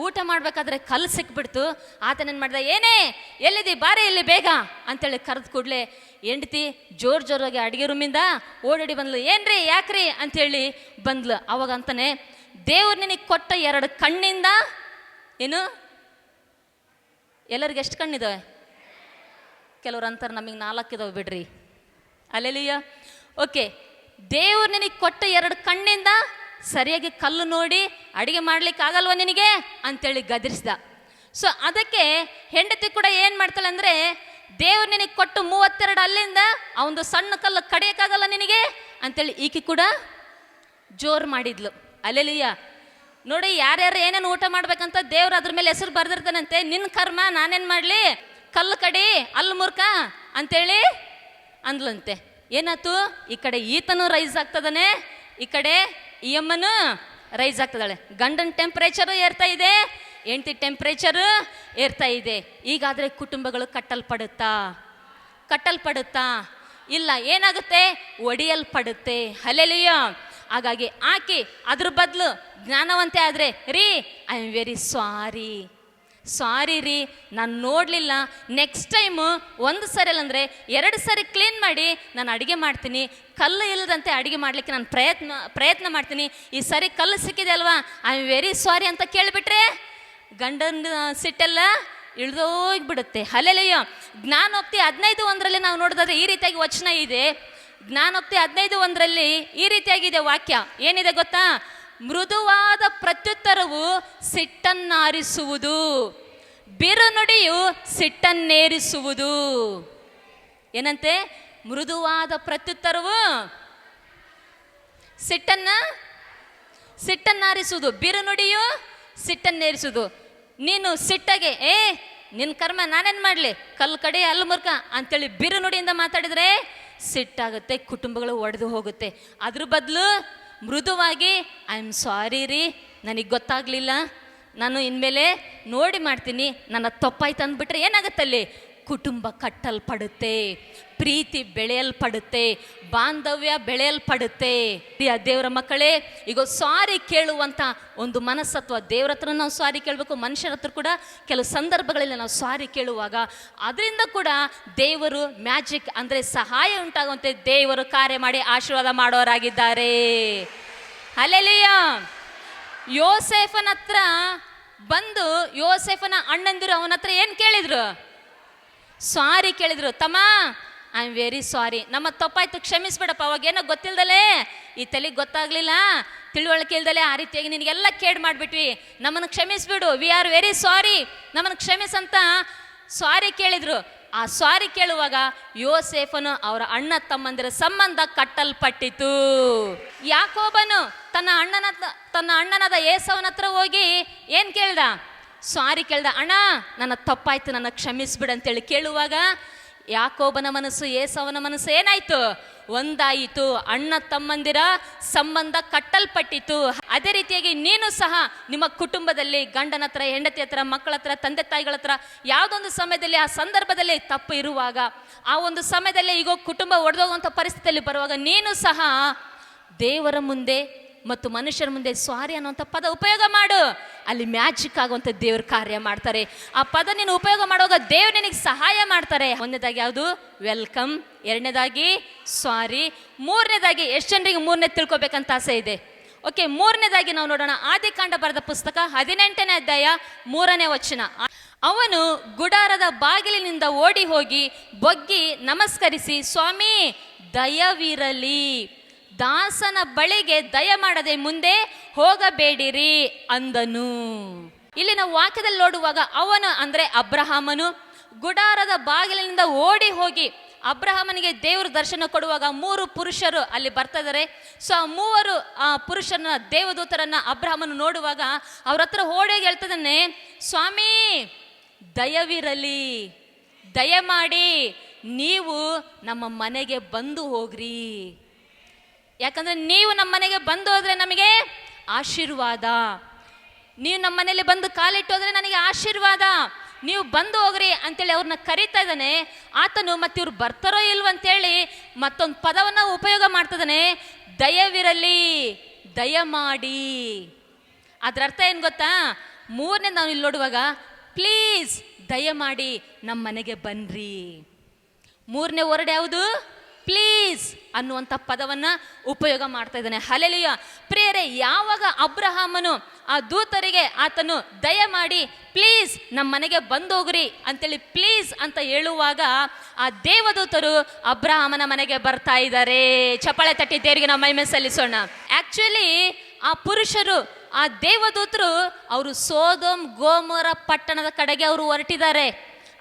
ಊಟ ಮಾಡಬೇಕಾದ್ರೆ ಕಲ್ಲು ಸಿಕ್ಬಿಡ್ತು. ಆತನೇನು ಮಾಡ್ದ? ಏನೇ ಎಲ್ಲಿದ್ದಿ, ಬಾರೆ ಇಲ್ಲಿ ಬೇಗ ಅಂತೇಳಿ ಕರೆದು ಕೂಡಲೇ ಹೆಂಡತಿ ಜೋರಾಗಿ ಅಡುಗೆ ರೂಮಿಂದ ಓಡಾಡಿ ಬಂದ್ಲು. ಏನ್ರಿ, ಯಾಕ್ರಿ ಅಂಥೇಳಿ ಬಂದ್ಲು. ಅವಾಗ ಅಂತಾನೆ, ದೇವ್ರು ನಿನಗೆ ಕೊಟ್ಟ 2 ಕಣ್ಣಿಂದ ಏನು, ಎಲ್ಲರಿಗೆ ಎಷ್ಟು ಕಣ್ಣಿದಾವೆ? ಕೆಲವ್ರು ಅಂತಾರೆ ನಮಗೆ 4 ಇದಾವೆ ಬಿಡ್ರಿ. ಹಲ್ಲೆಲೂಯಾ. ಓಕೆ, ದೇವ್ರು ನಿನಗೆ ಕೊಟ್ಟ 2 ಕಣ್ಣಿಂದ ಸರಿಯಾಗಿ ಕಲ್ಲು ನೋಡಿ ಅಡುಗೆ ಮಾಡ್ಲಿಕ್ಕೆ ಆಗಲ್ವ ನಿನಗೆ ಅಂತೇಳಿ ಗದರಿಸ್ದ. ಸೊ ಅದಕ್ಕೆ ಹೆಂಡತಿ ಕೂಡ ಏನು ಮಾಡ್ತಾಳೆ ಅಂದರೆ, ದೇವ್ರು ನಿನಗೆ ಕೊಟ್ಟು 32 ಅಲ್ಲಿಂದ ಆ ಒಂದು ಸಣ್ಣ ಕಲ್ಲು ಕಡಿಯೋಕ್ಕಾಗಲ್ಲ ನಿನಗೆ ಅಂತೇಳಿ ಈಕೆ ಕೂಡ ಜೋರು ಮಾಡಿದ್ಲು. ಹಲ್ಲೆಲೂಯಾ. ನೋಡಿ, ಯಾರ್ಯಾರು ಏನೇನು ಊಟ ಮಾಡ್ಬೇಕಂತ ದೇವ್ರು ಅದ್ರ ಮೇಲೆ ಹೆಸರು ಬರ್ದಿರ್ತಾನಂತೆ. ನಿನ್ನ ಕರ್ಮ, ನಾನೇನು ಮಾಡಲಿ, ಕಲ್ಲು ಕಡಿ, ಅಲ್ಲಿ ಮುರ್ಕ ಅಂತೇಳಿ ಅಂದ್ಲಂತೆ. ಏನಾಯ್ತು? ಈ ಕಡೆ ಈತನು ರೈಸ್ ಆಗ್ತದಾನೆ, ಈ ಕಡೆ ಈ ಅಮ್ಮನು ರೈಸ್ ಆಗ್ತದಾಳೆ. ಗಂಡನ ಟೆಂಪ್ರೇಚರು ಏರ್ತಾ ಇದೆ, ಹೆಂಡತಿ ಟೆಂಪ್ರೇಚರು ಏರ್ತಾ ಇದೆ. ಈಗಾದರೆ ಕುಟುಂಬಗಳು ಕಟ್ಟಲ್ಪಡುತ್ತಾ ಇಲ್ಲ, ಏನಾಗುತ್ತೆ? ಒಡೆಯಲ್ಪಡುತ್ತೆ. ಹಲ್ಲೆಲೂಯಾ. ಹಾಗಾಗಿ ಆಕೆ ಅದ್ರ ಬದಲು ಜ್ಞಾನವಂತೆ ಆದರೆ, ರೀ ಐ ಆಮ್ ವೆರಿ ಸಾರಿ ರೀ, ನಾನು ನೋಡಲಿಲ್ಲ, ನೆಕ್ಸ್ಟ್ ಟೈಮು 1 ಸರಿ ಅಲ್ಲಂದರೆ 2 ಸರಿ ಕ್ಲೀನ್ ಮಾಡಿ ನಾನು ಅಡುಗೆ ಮಾಡ್ತೀನಿ, ಕಲ್ಲು ಇಲ್ಲದಂತೆ ಅಡುಗೆ ಮಾಡಲಿಕ್ಕೆ ನಾನು ಪ್ರಯತ್ನ ಮಾಡ್ತೀನಿ, ಈ ಸರಿ ಕಲ್ಲು ಸಿಕ್ಕಿದೆ ಅಲ್ವಾ, ಐ ಆಮ್ ವೆರಿ ಸಾರಿ ಅಂತ ಕೇಳಿಬಿಟ್ರೆ ಗಂಡನ ಸಿಟ್ಟೆಲ್ಲ ಇಳಿದೋಗ್ಬಿಡುತ್ತೆ. ಹಲ್ಲೆಲೂಯಾ. ಜ್ಞಾನೋಕ್ತಿ 15:1 ನಾವು ನೋಡಿದ್ರೆ ಈ ರೀತಿಯಾಗಿ ವಚನ ಇದೆ. ಜ್ಞಾನೋಕ್ತಿ 15:1 ಈ ರೀತಿಯಾಗಿದೆ ವಾಕ್ಯ. ಏನಿದೆ ಗೊತ್ತಾ? ಮೃದುವಾದ ಪ್ರತ್ಯುತ್ತರವು ಸಿಟ್ಟನ್ನಾರಿಸುವುದು, ಬಿರುನುಡಿಯು ಸಿಟ್ಟನ್ನೇರಿಸುವುದು. ಏನಂತೆ? ಮೃದುವಾದ ಪ್ರತ್ಯುತ್ತರವು ಸಿಟ್ಟನ್ನಾರಿಸುವುದು, ಬಿರುನುಡಿಯು ಸಿಟ್ಟನ್ನೇರಿಸುವುದು. ನೀನು ಸಿಟ್ಟಾಗೆ ನಿನ್ನ ಕರ್ಮ ನಾನೇನು ಮಾಡಲಿ, ಕಲ್ಲು ಕಡೆ ಅಲ್ಲಿ ಮುರ್ಕ ಅಂತೇಳಿ ಬಿರುನುಡಿಯಿಂದ ಮಾತಾಡಿದರೆ ಸಿಟ್ಟಾಗುತ್ತೆ, ಕುಟುಂಬಗಳು ಒಡೆದು ಹೋಗುತ್ತೆ. ಅದ್ರ ಬದಲು ಮೃದುವಾಗಿ ಐ ಆಮ್ ಸಾರಿ ರೀ, ನನಗೆ ಗೊತ್ತಾಗಲಿಲ್ಲ, ನಾನು ಇನ್ಮೇಲೆ ನೋಡಿ ಮಾಡ್ತೀನಿ, ನನ್ನ ತಪ್ಪಾಯ್ತು ಅಂದ್ಬಿಟ್ರೆ ಏನಾಗುತ್ತಲ್ಲಿ? ಕುಟುಂಬ ಕಟ್ಟಲ್ಪಡುತ್ತೆ, ಪ್ರೀತಿ ಬೆಳೆಯಲ್ಪಡುತ್ತೆ, ಬಾಂಧವ್ಯ ಬೆಳೆಯಲ್ಪಡುತ್ತೆ. ದೇವರ ಮಕ್ಕಳೇ, ಈಗ ಸಾರಿ ಕೇಳುವಂಥ ಒಂದು ಮನಸ್ಸತ್ವ, ದೇವ್ರ ಹತ್ರ ನಾವು ಸಾರಿ ಕೇಳಬೇಕು, ಮನುಷ್ಯರ ಹತ್ರ ಕೂಡ ಕೆಲವು ಸಂದರ್ಭಗಳಲ್ಲಿ ನಾವು ಸಾರಿ ಕೇಳುವಾಗ ಅದರಿಂದ ಕೂಡ ದೇವರು ಮ್ಯಾಜಿಕ್ ಅಂದರೆ ಸಹಾಯ ಉಂಟಾಗುವಂತೆ ದೇವರು ಕಾರ್ಯ ಮಾಡಿ ಆಶೀರ್ವಾದ ಮಾಡೋರಾಗಿದ್ದಾರೆ. ಹಲ್ಲೆಲೂಯಾ. ಯೋಸೇಫನ ಹತ್ರ ಬಂದು ಯೋಸೇಫನ ಅಣ್ಣಂದಿರು ಅವನ ಹತ್ರ ಏನು ಕೇಳಿದ್ರು? ಸಾರಿ ಕೇಳಿದ್ರು. ತಮ್ಮ, ಐ ಆಮ್ ವೆರಿ ಸಾರಿ, ನಮ್ಮ ತಪ್ಪಾಯ್ತು, ಕ್ಷಮಿಸ್ಬಿಡಪ್ಪ. ಅವಾಗೇನೋ ಗೊತ್ತಿಲ್ದಲೇ, ಈ ತಲೆಗೆ ಗೊತ್ತಾಗ್ಲಿಲ್ಲ, ತಿಳುವಳಿಕೆ ಇಲ್ದಲೇ ಆ ರೀತಿಯಾಗಿ ನಿನಗೆಲ್ಲ ಕೇಡ್ ಮಾಡಿಬಿಟ್ವಿ, ನಮ್ಮನ್ನು ಕ್ಷಮಿಸ್ಬಿಡು, ವಿ ಆರ್ ವೆರಿ ಸಾರಿ, ನಮ್ಮನ್ನು ಕ್ಷಮಿಸಂತ ಸಾರಿ ಕೇಳಿದ್ರು. ಆ ಸಾರಿ ಕೇಳುವಾಗ ಯೋಸೇಫನು ಅವರ ಅಣ್ಣ ತಮ್ಮಂದಿರ ಸಂಬಂಧ ಕಟ್ಟಲ್ಪಟ್ಟಿತು. ಯಾಕೋಬನು ತನ್ನ ಅಣ್ಣನಾದ ಏಸವನ ಹತ್ರ ಹೋಗಿ ಏನು ಕೇಳ್ದ? ಸಾರಿ ಕೇಳ್ದ. ಅಣ್ಣ, ನನ್ನ ತಪ್ಪಾಯ್ತು, ನನ್ನ ಕ್ಷಮಿಸ್ಬಿಡಂತೇಳಿ ಕೇಳುವಾಗ ಯಾಕೋಬನ ಮನಸ್ಸು ಏಸವನ ಮನಸ್ಸು ಏನಾಯ್ತು? ಒಂದಾಯಿತು. ಅಣ್ಣ ತಮ್ಮಂದಿರ ಸಂಬಂಧ ಕಟ್ಟಲ್ಪಟ್ಟಿತು. ಅದೇ ರೀತಿಯಾಗಿ ನೀನು ಸಹ ನಿಮ್ಮ ಕುಟುಂಬದಲ್ಲಿ ಗಂಡನ ಹತ್ರ, ಹೆಂಡತಿ ಹತ್ರ, ಮಕ್ಕಳ ಹತ್ರ, ತಂದೆ ತಾಯಿಗಳ ಹತ್ರ ಯಾವುದೊಂದು ಸಮಯದಲ್ಲಿ ಆ ಸಂದರ್ಭದಲ್ಲಿ ತಪ್ಪು ಇರುವಾಗ, ಆ ಒಂದು ಸಮಯದಲ್ಲಿ ಈಗ ಕುಟುಂಬ ಒಡೆದೋಗುವಂಥ ಪರಿಸ್ಥಿತಿಯಲ್ಲಿ ಬರುವಾಗ ನೀನು ಸಹ ದೇವರ ಮುಂದೆ ಮತ್ತು ಮನುಷ್ಯರ ಮುಂದೆ ಸಾರಿ ಅನ್ನುವಂಥ ಪದ ಉಪಯೋಗ ಮಾಡು. ಅಲ್ಲಿ ಮ್ಯಾಜಿಕ್ ಆಗುವಂಥ ದೇವ್ರ ಕಾರ್ಯ ಮಾಡ್ತಾರೆ. ಆ ಪದ ನೀನು ಉಪಯೋಗ ಮಾಡುವಾಗ ದೇವ್ರು ನಿನಗೆ ಸಹಾಯ ಮಾಡ್ತಾರೆ. ಒಂದನೇದಾಗಿ ಯಾವುದು? ವೆಲ್ಕಮ್. ಎರಡನೇದಾಗಿ ಸಾರಿ. ಮೂರನೇದಾಗಿ, ಎಷ್ಟು ಜನರಿಗೆ ಮೂರನೇ ತಿಳ್ಕೊಬೇಕಂತ ಆಸೆ ಇದೆ? ಓಕೆ, ಮೂರನೇದಾಗಿ ನಾವು ನೋಡೋಣ. ಆದಿಕಾಂಡ ಬರೆದ ಪುಸ್ತಕ 18ನೇ ಅಧ್ಯಾಯ 3ನೇ ವಚನ. ಅವನು ಗುಡಾರದ ಬಾಗಿಲಿನಿಂದ ಓಡಿ ಹೋಗಿ ಬೊಗ್ಗಿ ನಮಸ್ಕರಿಸಿ, ಸ್ವಾಮಿ ದಯವಿರಲಿ, ದಾಸನ ಬಳಿಗೆ ದಯ ಮಾಡದೆ ಮುಂದೆ ಹೋಗಬೇಡಿರಿ ಅಂದನು. ಇಲ್ಲಿ ನಾವು ವಾಕ್ಯದಲ್ಲಿ ನೋಡುವಾಗ ಅವನು ಅಂದರೆ ಅಬ್ರಹಾಮನು ಗುಡಾರದ ಬಾಗಿಲಿನಿಂದ ಓಡಿ ಹೋಗಿ, ಅಬ್ರಹಾಮನಿಗೆ ದೇವರು ದರ್ಶನ ಕೊಡುವಾಗ 3 ಪುರುಷರು ಅಲ್ಲಿ ಬರ್ತಾ ಇದ್ದಾರೆ. ಸೊ ಆ 3 ಪುರುಷರನ್ನ, ದೇವದೂತರನ್ನ ಅಬ್ರಹಾಮನು ನೋಡುವಾಗ ಅವ್ರ ಹತ್ರ ಓಡಿ ಹೇಳ್ತದಾನೆ, ಸ್ವಾಮಿ ದಯವಿರಲಿ, ದಯಮಾಡಿ ನೀವು ನಮ್ಮ ಮನೆಗೆ ಬಂದು ಹೋಗ್ರಿ. ಯಾಕಂದ್ರೆ ನೀವು ನಮ್ಮ ಮನೆಗೆ ಬಂದು ಹೋದ್ರೆ ನಮಗೆ ಆಶೀರ್ವಾದ. ನೀವು ನಮ್ಮ ಮನೇಲಿ ಬಂದು ಕಾಲಿಟ್ಟು ಹೋದ್ರೆ ನನಗೆ ಆಶೀರ್ವಾದ. ನೀವು ಬಂದು ಹೋಗ್ರಿ ಅಂತೇಳಿ ಅವ್ರನ್ನ ಕರೀತಾ ಇದ್ದಾನೆ. ಆತನು ಮತ್ತೆ ಇವ್ರು ಬರ್ತಾರೋ ಇಲ್ವಂತೇಳಿ ಮತ್ತೊಂದು ಪದವನ್ನು ಉಪಯೋಗ ಮಾಡ್ತಿದ್ದಾನೆ, ದಯವಿರಲಿ, ದಯಮಾಡಿ. ಅದ್ರ ಅರ್ಥ ಏನು ಗೊತ್ತಾ? ಮೂರನೇ ನಾವು ಇಲ್ಲಿ ನೋಡುವಾಗ ಪ್ಲೀಸ್ ದಯಮಾಡಿ ನಮ್ಮ ಮನೆಗೆ ಬನ್ರಿ. ಮೂರನೇ ವರ್ಡ್ ಯಾವುದು? ಪ್ಲೀಸ್ ಅನ್ನುವಂಥ ಪದವನ್ನು ಉಪಯೋಗ ಮಾಡ್ತಾ ಇದ್ದಾನೆ. ಹಲ್ಲೆಲೂಯಾ. ಪ್ರಿಯರೇ, ಯಾವಾಗ ಅಬ್ರಹಾಮನು ಆ ದೂತರಿಗೆ ಆತನು ದಯಮಾಡಿ ಪ್ಲೀಸ್ ನಮ್ಮ ಮನೆಗೆ ಬಂದೋಗ್ರಿ ಅಂತೇಳಿ ಪ್ಲೀಸ್ ಅಂತ ಹೇಳುವಾಗ ಆ ದೇವದೂತರು ಅಬ್ರಹಾಮನ ಮನೆಗೆ ಬರ್ತಾ ಇದ್ದಾರೆ. ಚಪ್ಪಾಳೆ ತಟ್ಟಿ ದೇವರಿಗೆ ನಾವು ಮಹಿಮೆ ಸಲ್ಲಿಸೋಣ. ಆಕ್ಚುಲಿ ಆ ಪುರುಷರು, ಆ ದೇವದೂತರು ಅವರು ಸೋದೋಮ್ ಗೋಮೋರ ಪಟ್ಟಣದ ಕಡೆಗೆ ಅವರು ಹೊರಟಿದ್ದಾರೆ.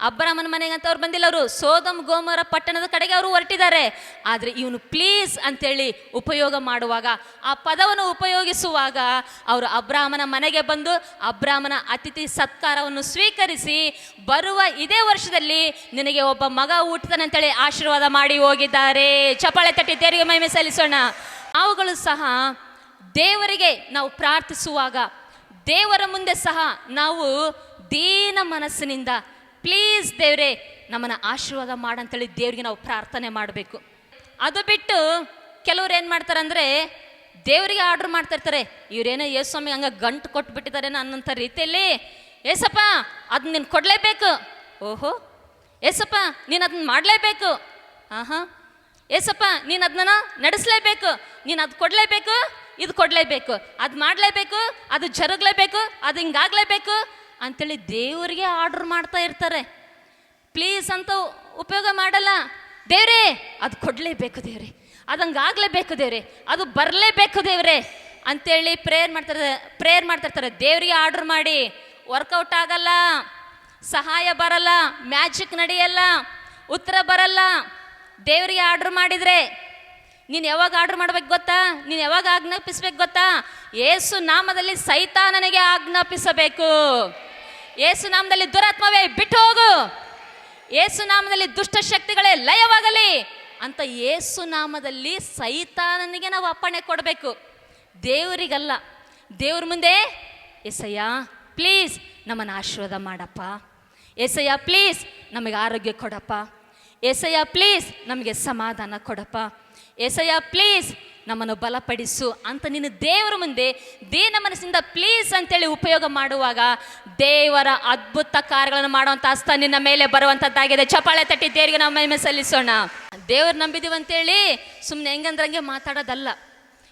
ಅಬ್ರಹಾಮನ ಮನೆಗೆ ಅಂತ ಅವ್ರು ಬಂದಿಲ್ಲ, ಅವರು ಸೋದೋಮ್ ಗೋಮೋರ ಪಟ್ಟಣದ ಕಡೆಗೆ ಅವರು ಹೊರಟಿದ್ದಾರೆ. ಆದರೆ ಇವನು ಪ್ಲೀಸ್ ಅಂತೇಳಿ ಉಪಯೋಗ ಮಾಡುವಾಗ, ಆ ಪದವನ್ನು ಉಪಯೋಗಿಸುವಾಗ ಅವರು ಅಬ್ರಹಾಮನ ಮನೆಗೆ ಬಂದು ಅಬ್ರಹಾಮನ ಅತಿಥಿ ಸತ್ಕಾರವನ್ನು ಸ್ವೀಕರಿಸಿ, ಬರುವ ಇದೇ ವರ್ಷದಲ್ಲಿ ನಿನಗೆ ಒಬ್ಬ ಮಗ ಹುಟ್ಟುತ್ತಾನೆ ಅಂತೇಳಿ ಆಶೀರ್ವಾದ ಮಾಡಿ ಹೋಗಿದ್ದಾರೆ. ಚಪ್ಪಾಳೆ ತಟ್ಟಿ ದೇವರಿಗೆ ಮಹಿಮೆ ಸಲ್ಲಿಸೋಣ. ಅವುಗಳು ಸಹ ದೇವರಿಗೆ ನಾವು ಪ್ರಾರ್ಥಿಸುವಾಗ, ದೇವರ ಮುಂದೆ ಸಹ ನಾವು ದೀನ ಮನಸ್ಸಿನಿಂದ ಪ್ಲೀಸ್ ದೇವರೇ ನಮ್ಮನ್ನು ಆಶೀರ್ವಾದ ಮಾಡಂತೇಳಿ ದೇವರಿಗೆ ನಾವು ಪ್ರಾರ್ಥನೆ ಮಾಡಬೇಕು. ಅದು ಬಿಟ್ಟು ಕೆಲವ್ರು ಏನು ಮಾಡ್ತಾರೆ ಅಂದರೆ ದೇವರಿಗೆ ಆರ್ಡ್ರ್ ಮಾಡ್ತಾ ಇರ್ತಾರೆ. ಇವರೇನೋ ಯೇಸ್ವಾಮಿ ಹಂಗೆ ಗಂಟು ಕೊಟ್ಬಿಟ್ಟಿದ್ದಾರೇನೋ ಅನ್ನೋಂಥ ರೀತಿಯಲ್ಲಿ, ಏಸಪ್ಪ ಅದನ್ನ ನೀನು ಕೊಡಲೇಬೇಕು, ಓಹೋ ಏಸಪ್ಪ ನೀನು ಅದನ್ನ ಮಾಡಲೇಬೇಕು, ಹಾಂ ಏಸಪ್ಪ ನೀನು ಅದನ್ನ ನಡೆಸಲೇಬೇಕು, ನೀನು ಅದು ಕೊಡಲೇಬೇಕು, ಇದು ಕೊಡಲೇಬೇಕು, ಅದು ಮಾಡಲೇಬೇಕು, ಅದು ಜರುಗಲೇಬೇಕು, ಅದು ಹಿಂಗಾಗಲೇಬೇಕು ಅಂತೇಳಿ ದೇವರಿಗೆ ಆರ್ಡ್ರ್ ಮಾಡ್ತಾ ಇರ್ತಾರೆ. ಪ್ಲೀಸ್ ಅಂತ ಉಪಯೋಗ ಮಾಡಲ್ಲ. ದೇವ್ರೇ ಅದು ಕೊಡಲೇಬೇಕು ದೇವ್ರೆ, ಅದು ಹಂಗಾಗಲೇಬೇಕು ದೇವ್ರೆ, ಅದು ಬರಲೇಬೇಕು ದೇವ್ರೆ ಅಂತೇಳಿ ಪ್ರೇಯರ್ ಮಾಡ್ತಿರ್ತಾರೆ. ದೇವರಿಗೆ ಆರ್ಡ್ರ್ ಮಾಡಿ ವರ್ಕೌಟ್ ಆಗಲ್ಲ, ಸಹಾಯ ಬರಲ್ಲ, ಮ್ಯಾಜಿಕ್ ನಡೆಯಲ್ಲ, ಉತ್ತರ ಬರಲ್ಲ. ದೇವರಿಗೆ ಆರ್ಡ್ರ್ ಮಾಡಿದರೆ ನೀನು ಯಾವಾಗ ಆರ್ಡ್ರ್ ಮಾಡ್ಬೇಕು ಗೊತ್ತಾ? ನೀನು ಯಾವಾಗ ಆಜ್ಞಾಪಿಸ್ಬೇಕು ಗೊತ್ತಾ? ಯೇಸು ನಾಮದಲ್ಲಿ ಸೈತಾನನಿಗೆ ಆಜ್ಞಾಪಿಸಬೇಕು. ಯೇಸು ನಾಮದಲ್ಲಿ ದುರಾತ್ಮವೇ ಬಿಟ್ಟು ಹೋಗು, ಯೇಸು ನಾಮದಲ್ಲಿ ದುಷ್ಟ ಶಕ್ತಿಗಳೇ ಲಯವಾಗಲಿ ಅಂತ ಯೇಸು ನಾಮದಲ್ಲಿ ಸೈತಾನನಿಗೆ ನಾವು ಅಪ್ಪಣೆ ಕೊಡಬೇಕು, ದೇವರಿಗಲ್ಲ. ದೇವ್ರ ಮುಂದೆ ಏಸಯ್ಯ ಪ್ಲೀಸ್ ನಮ್ಮನ್ನು ಆಶೀರ್ವಾದ ಮಾಡಪ್ಪ, ಏಸಯ್ಯ ಪ್ಲೀಸ್ ನಮಗೆ ಆರೋಗ್ಯ ಕೊಡಪ್ಪ, ಏಸಯ್ಯ ಪ್ಲೀಸ್ ನಮಗೆ ಸಮಾಧಾನ ಕೊಡಪ್ಪ, ಏಸಯ್ಯ ಪ್ಲೀಸ್ ನಮ್ಮನ್ನು ಬಲಪಡಿಸು ಅಂತ ನೀನು ದೇವರ ಮುಂದೆ ದೀನ ಮನಸ್ಸಿಂದ ಪ್ಲೀಸ್ ಅಂತೇಳಿ ಉಪಯೋಗ ಮಾಡುವಾಗ ದೇವರ ಅದ್ಭುತ ಕಾರ್ಯಗಳನ್ನು ಮಾಡುವಂಥ ಹಸ್ತ ನಿನ್ನ ಮೇಲೆ ಬರುವಂಥದ್ದಾಗಿದೆ. ಚಪ್ಪಾಳೆ ತಟ್ಟಿ ದೇವರಿಗೆ ನಾವು ಮಹಿಮೆ ಸಲ್ಲಿಸೋಣ. ದೇವ್ರು ನಂಬಿದೀವಿ ಅಂತೇಳಿ ಸುಮ್ಮನೆ ಹೆಂಗಂದ್ರಂಗೆ ಮಾತಾಡೋದಲ್ಲ.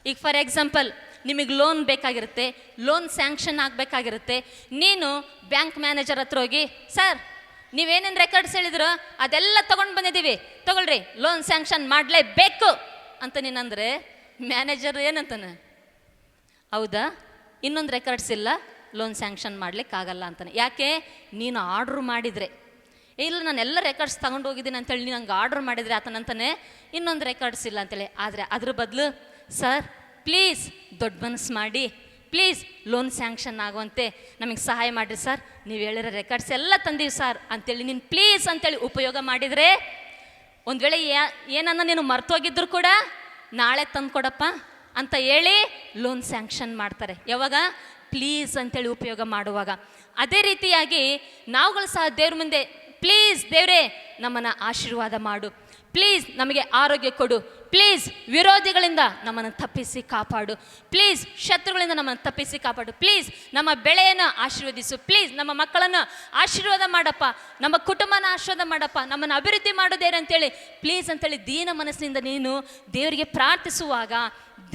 ಈಗ ಫಾರ್ ಎಕ್ಸಾಂಪಲ್ ನಿಮಗೆ ಲೋನ್ ಬೇಕಾಗಿರುತ್ತೆ, ಲೋನ್ ಸ್ಯಾಂಕ್ಷನ್ ಆಗಬೇಕಾಗಿರುತ್ತೆ. ನೀನು ಬ್ಯಾಂಕ್ ಮ್ಯಾನೇಜರ್ ಹತ್ರ ಹೋಗಿ, ಸರ್ ನೀವೇನೇನು ರೆಕಾರ್ಡ್ಸ್ ಹೇಳಿದ್ರು ಅದೆಲ್ಲ ತೊಗೊಂಡು ಬಂದಿದ್ದೀವಿ, ತೊಗೊಳ್ರಿ, ಲೋನ್ ಸ್ಯಾಂಕ್ಷನ್ ಮಾಡಲೇಬೇಕು ಅಂತ ನೀನಂದರೆ ಮ್ಯಾನೇಜರ್ ಏನಂತಾನೆ, ಹೌದಾ ಇನ್ನೊಂದು ರೆಕಾರ್ಡ್ಸ್ ಇಲ್ಲ, ಲೋನ್ ಸ್ಯಾಂಕ್ಷನ್ ಮಾಡಲಿಕ್ಕಾಗಲ್ಲ ಅಂತಾನೆ. ಯಾಕೆ? ನೀನು ಆರ್ಡ್ರ್ ಮಾಡಿದರೆ, ಇಲ್ಲ ನಾನು ಎಲ್ಲ ರೆಕಾರ್ಡ್ಸ್ ತಗೊಂಡು ಹೋಗಿದ್ದೀನಿ ಅಂತೇಳಿ ನೀನು ಹಂಗೆ ಆರ್ಡ್ರ್ ಮಾಡಿದರೆ ಆತನಂತಾನೆ ಇನ್ನೊಂದು ರೆಕಾರ್ಡ್ಸ್ ಇಲ್ಲ ಅಂತೇಳಿ. ಆದರೆ ಅದ್ರ ಬದಲು ಸರ್ ಪ್ಲೀಸ್ ದೊಡ್ಡ ಮನಸ್ಸು ಮಾಡಿ ಪ್ಲೀಸ್ ಲೋನ್ ಸ್ಯಾಂಕ್ಷನ್ ಆಗುವಂತೆ ನಮಗೆ ಸಹಾಯ ಮಾಡಿರಿ ಸರ್, ನೀವು ಹೇಳಿರೋ ರೆಕಾರ್ಡ್ಸ್ ಎಲ್ಲ ತಂದೀವಿ ಸರ್ ಅಂತೇಳಿ ನೀನು ಪ್ಲೀಸ್ ಅಂತೇಳಿ ಉಪಯೋಗ ಮಾಡಿದರೆ, ಒಂದು ವೇಳೆ ಏನನ್ನ ನೀನು ಮರ್ತೋಗಿದ್ರು ಕೂಡ ನಾಳೆ ತಂದು ಕೊಡಪ್ಪ ಅಂತ ಹೇಳಿ ಲೋನ್ ಸ್ಯಾಂಕ್ಷನ್ ಮಾಡ್ತಾರೆ. ಯಾವಾಗ? ಪ್ಲೀಸ್ ಅಂತೇಳಿ ಉಪಯೋಗ ಮಾಡುವಾಗ. ಅದೇ ರೀತಿಯಾಗಿ ನಾವುಗಳು ಸಹ ದೇವ್ರ ಮುಂದೆ ಪ್ಲೀಸ್ ದೇವರೇ ನಮ್ಮನ್ನು ಆಶೀರ್ವಾದ ಮಾಡು, ಪ್ಲೀಸ್ ನಮಗೆ ಆರೋಗ್ಯ ಕೊಡು, ಪ್ಲೀಸ್ ವಿರೋಧಿಗಳಿಂದ ನಮ್ಮನ್ನು ತಪ್ಪಿಸಿ ಕಾಪಾಡು, ಪ್ಲೀಸ್ ಶತ್ರುಗಳಿಂದ ನಮ್ಮನ್ನು ತಪ್ಪಿಸಿ ಕಾಪಾಡು, ಪ್ಲೀಸ್ ನಮ್ಮ ಬೆಳೆಯನ್ನು ಆಶೀರ್ವದಿಸು, ಪ್ಲೀಸ್ ನಮ್ಮ ಮಕ್ಕಳನ್ನು ಆಶೀರ್ವಾದ ಮಾಡಪ್ಪ, ನಮ್ಮ ಕುಟುಂಬನ ಆಶೀರ್ವಾದ ಮಾಡಪ್ಪ, ನಮ್ಮನ್ನು ಅಭಿವೃದ್ಧಿ ಮಾಡೋದೇನು ಅಂತೇಳಿ ಪ್ಲೀಸ್ ಅಂತೇಳಿ ದೀನ ಮನಸ್ಸಿನಿಂದ ನೀನು ದೇವರಿಗೆ ಪ್ರಾರ್ಥಿಸುವಾಗ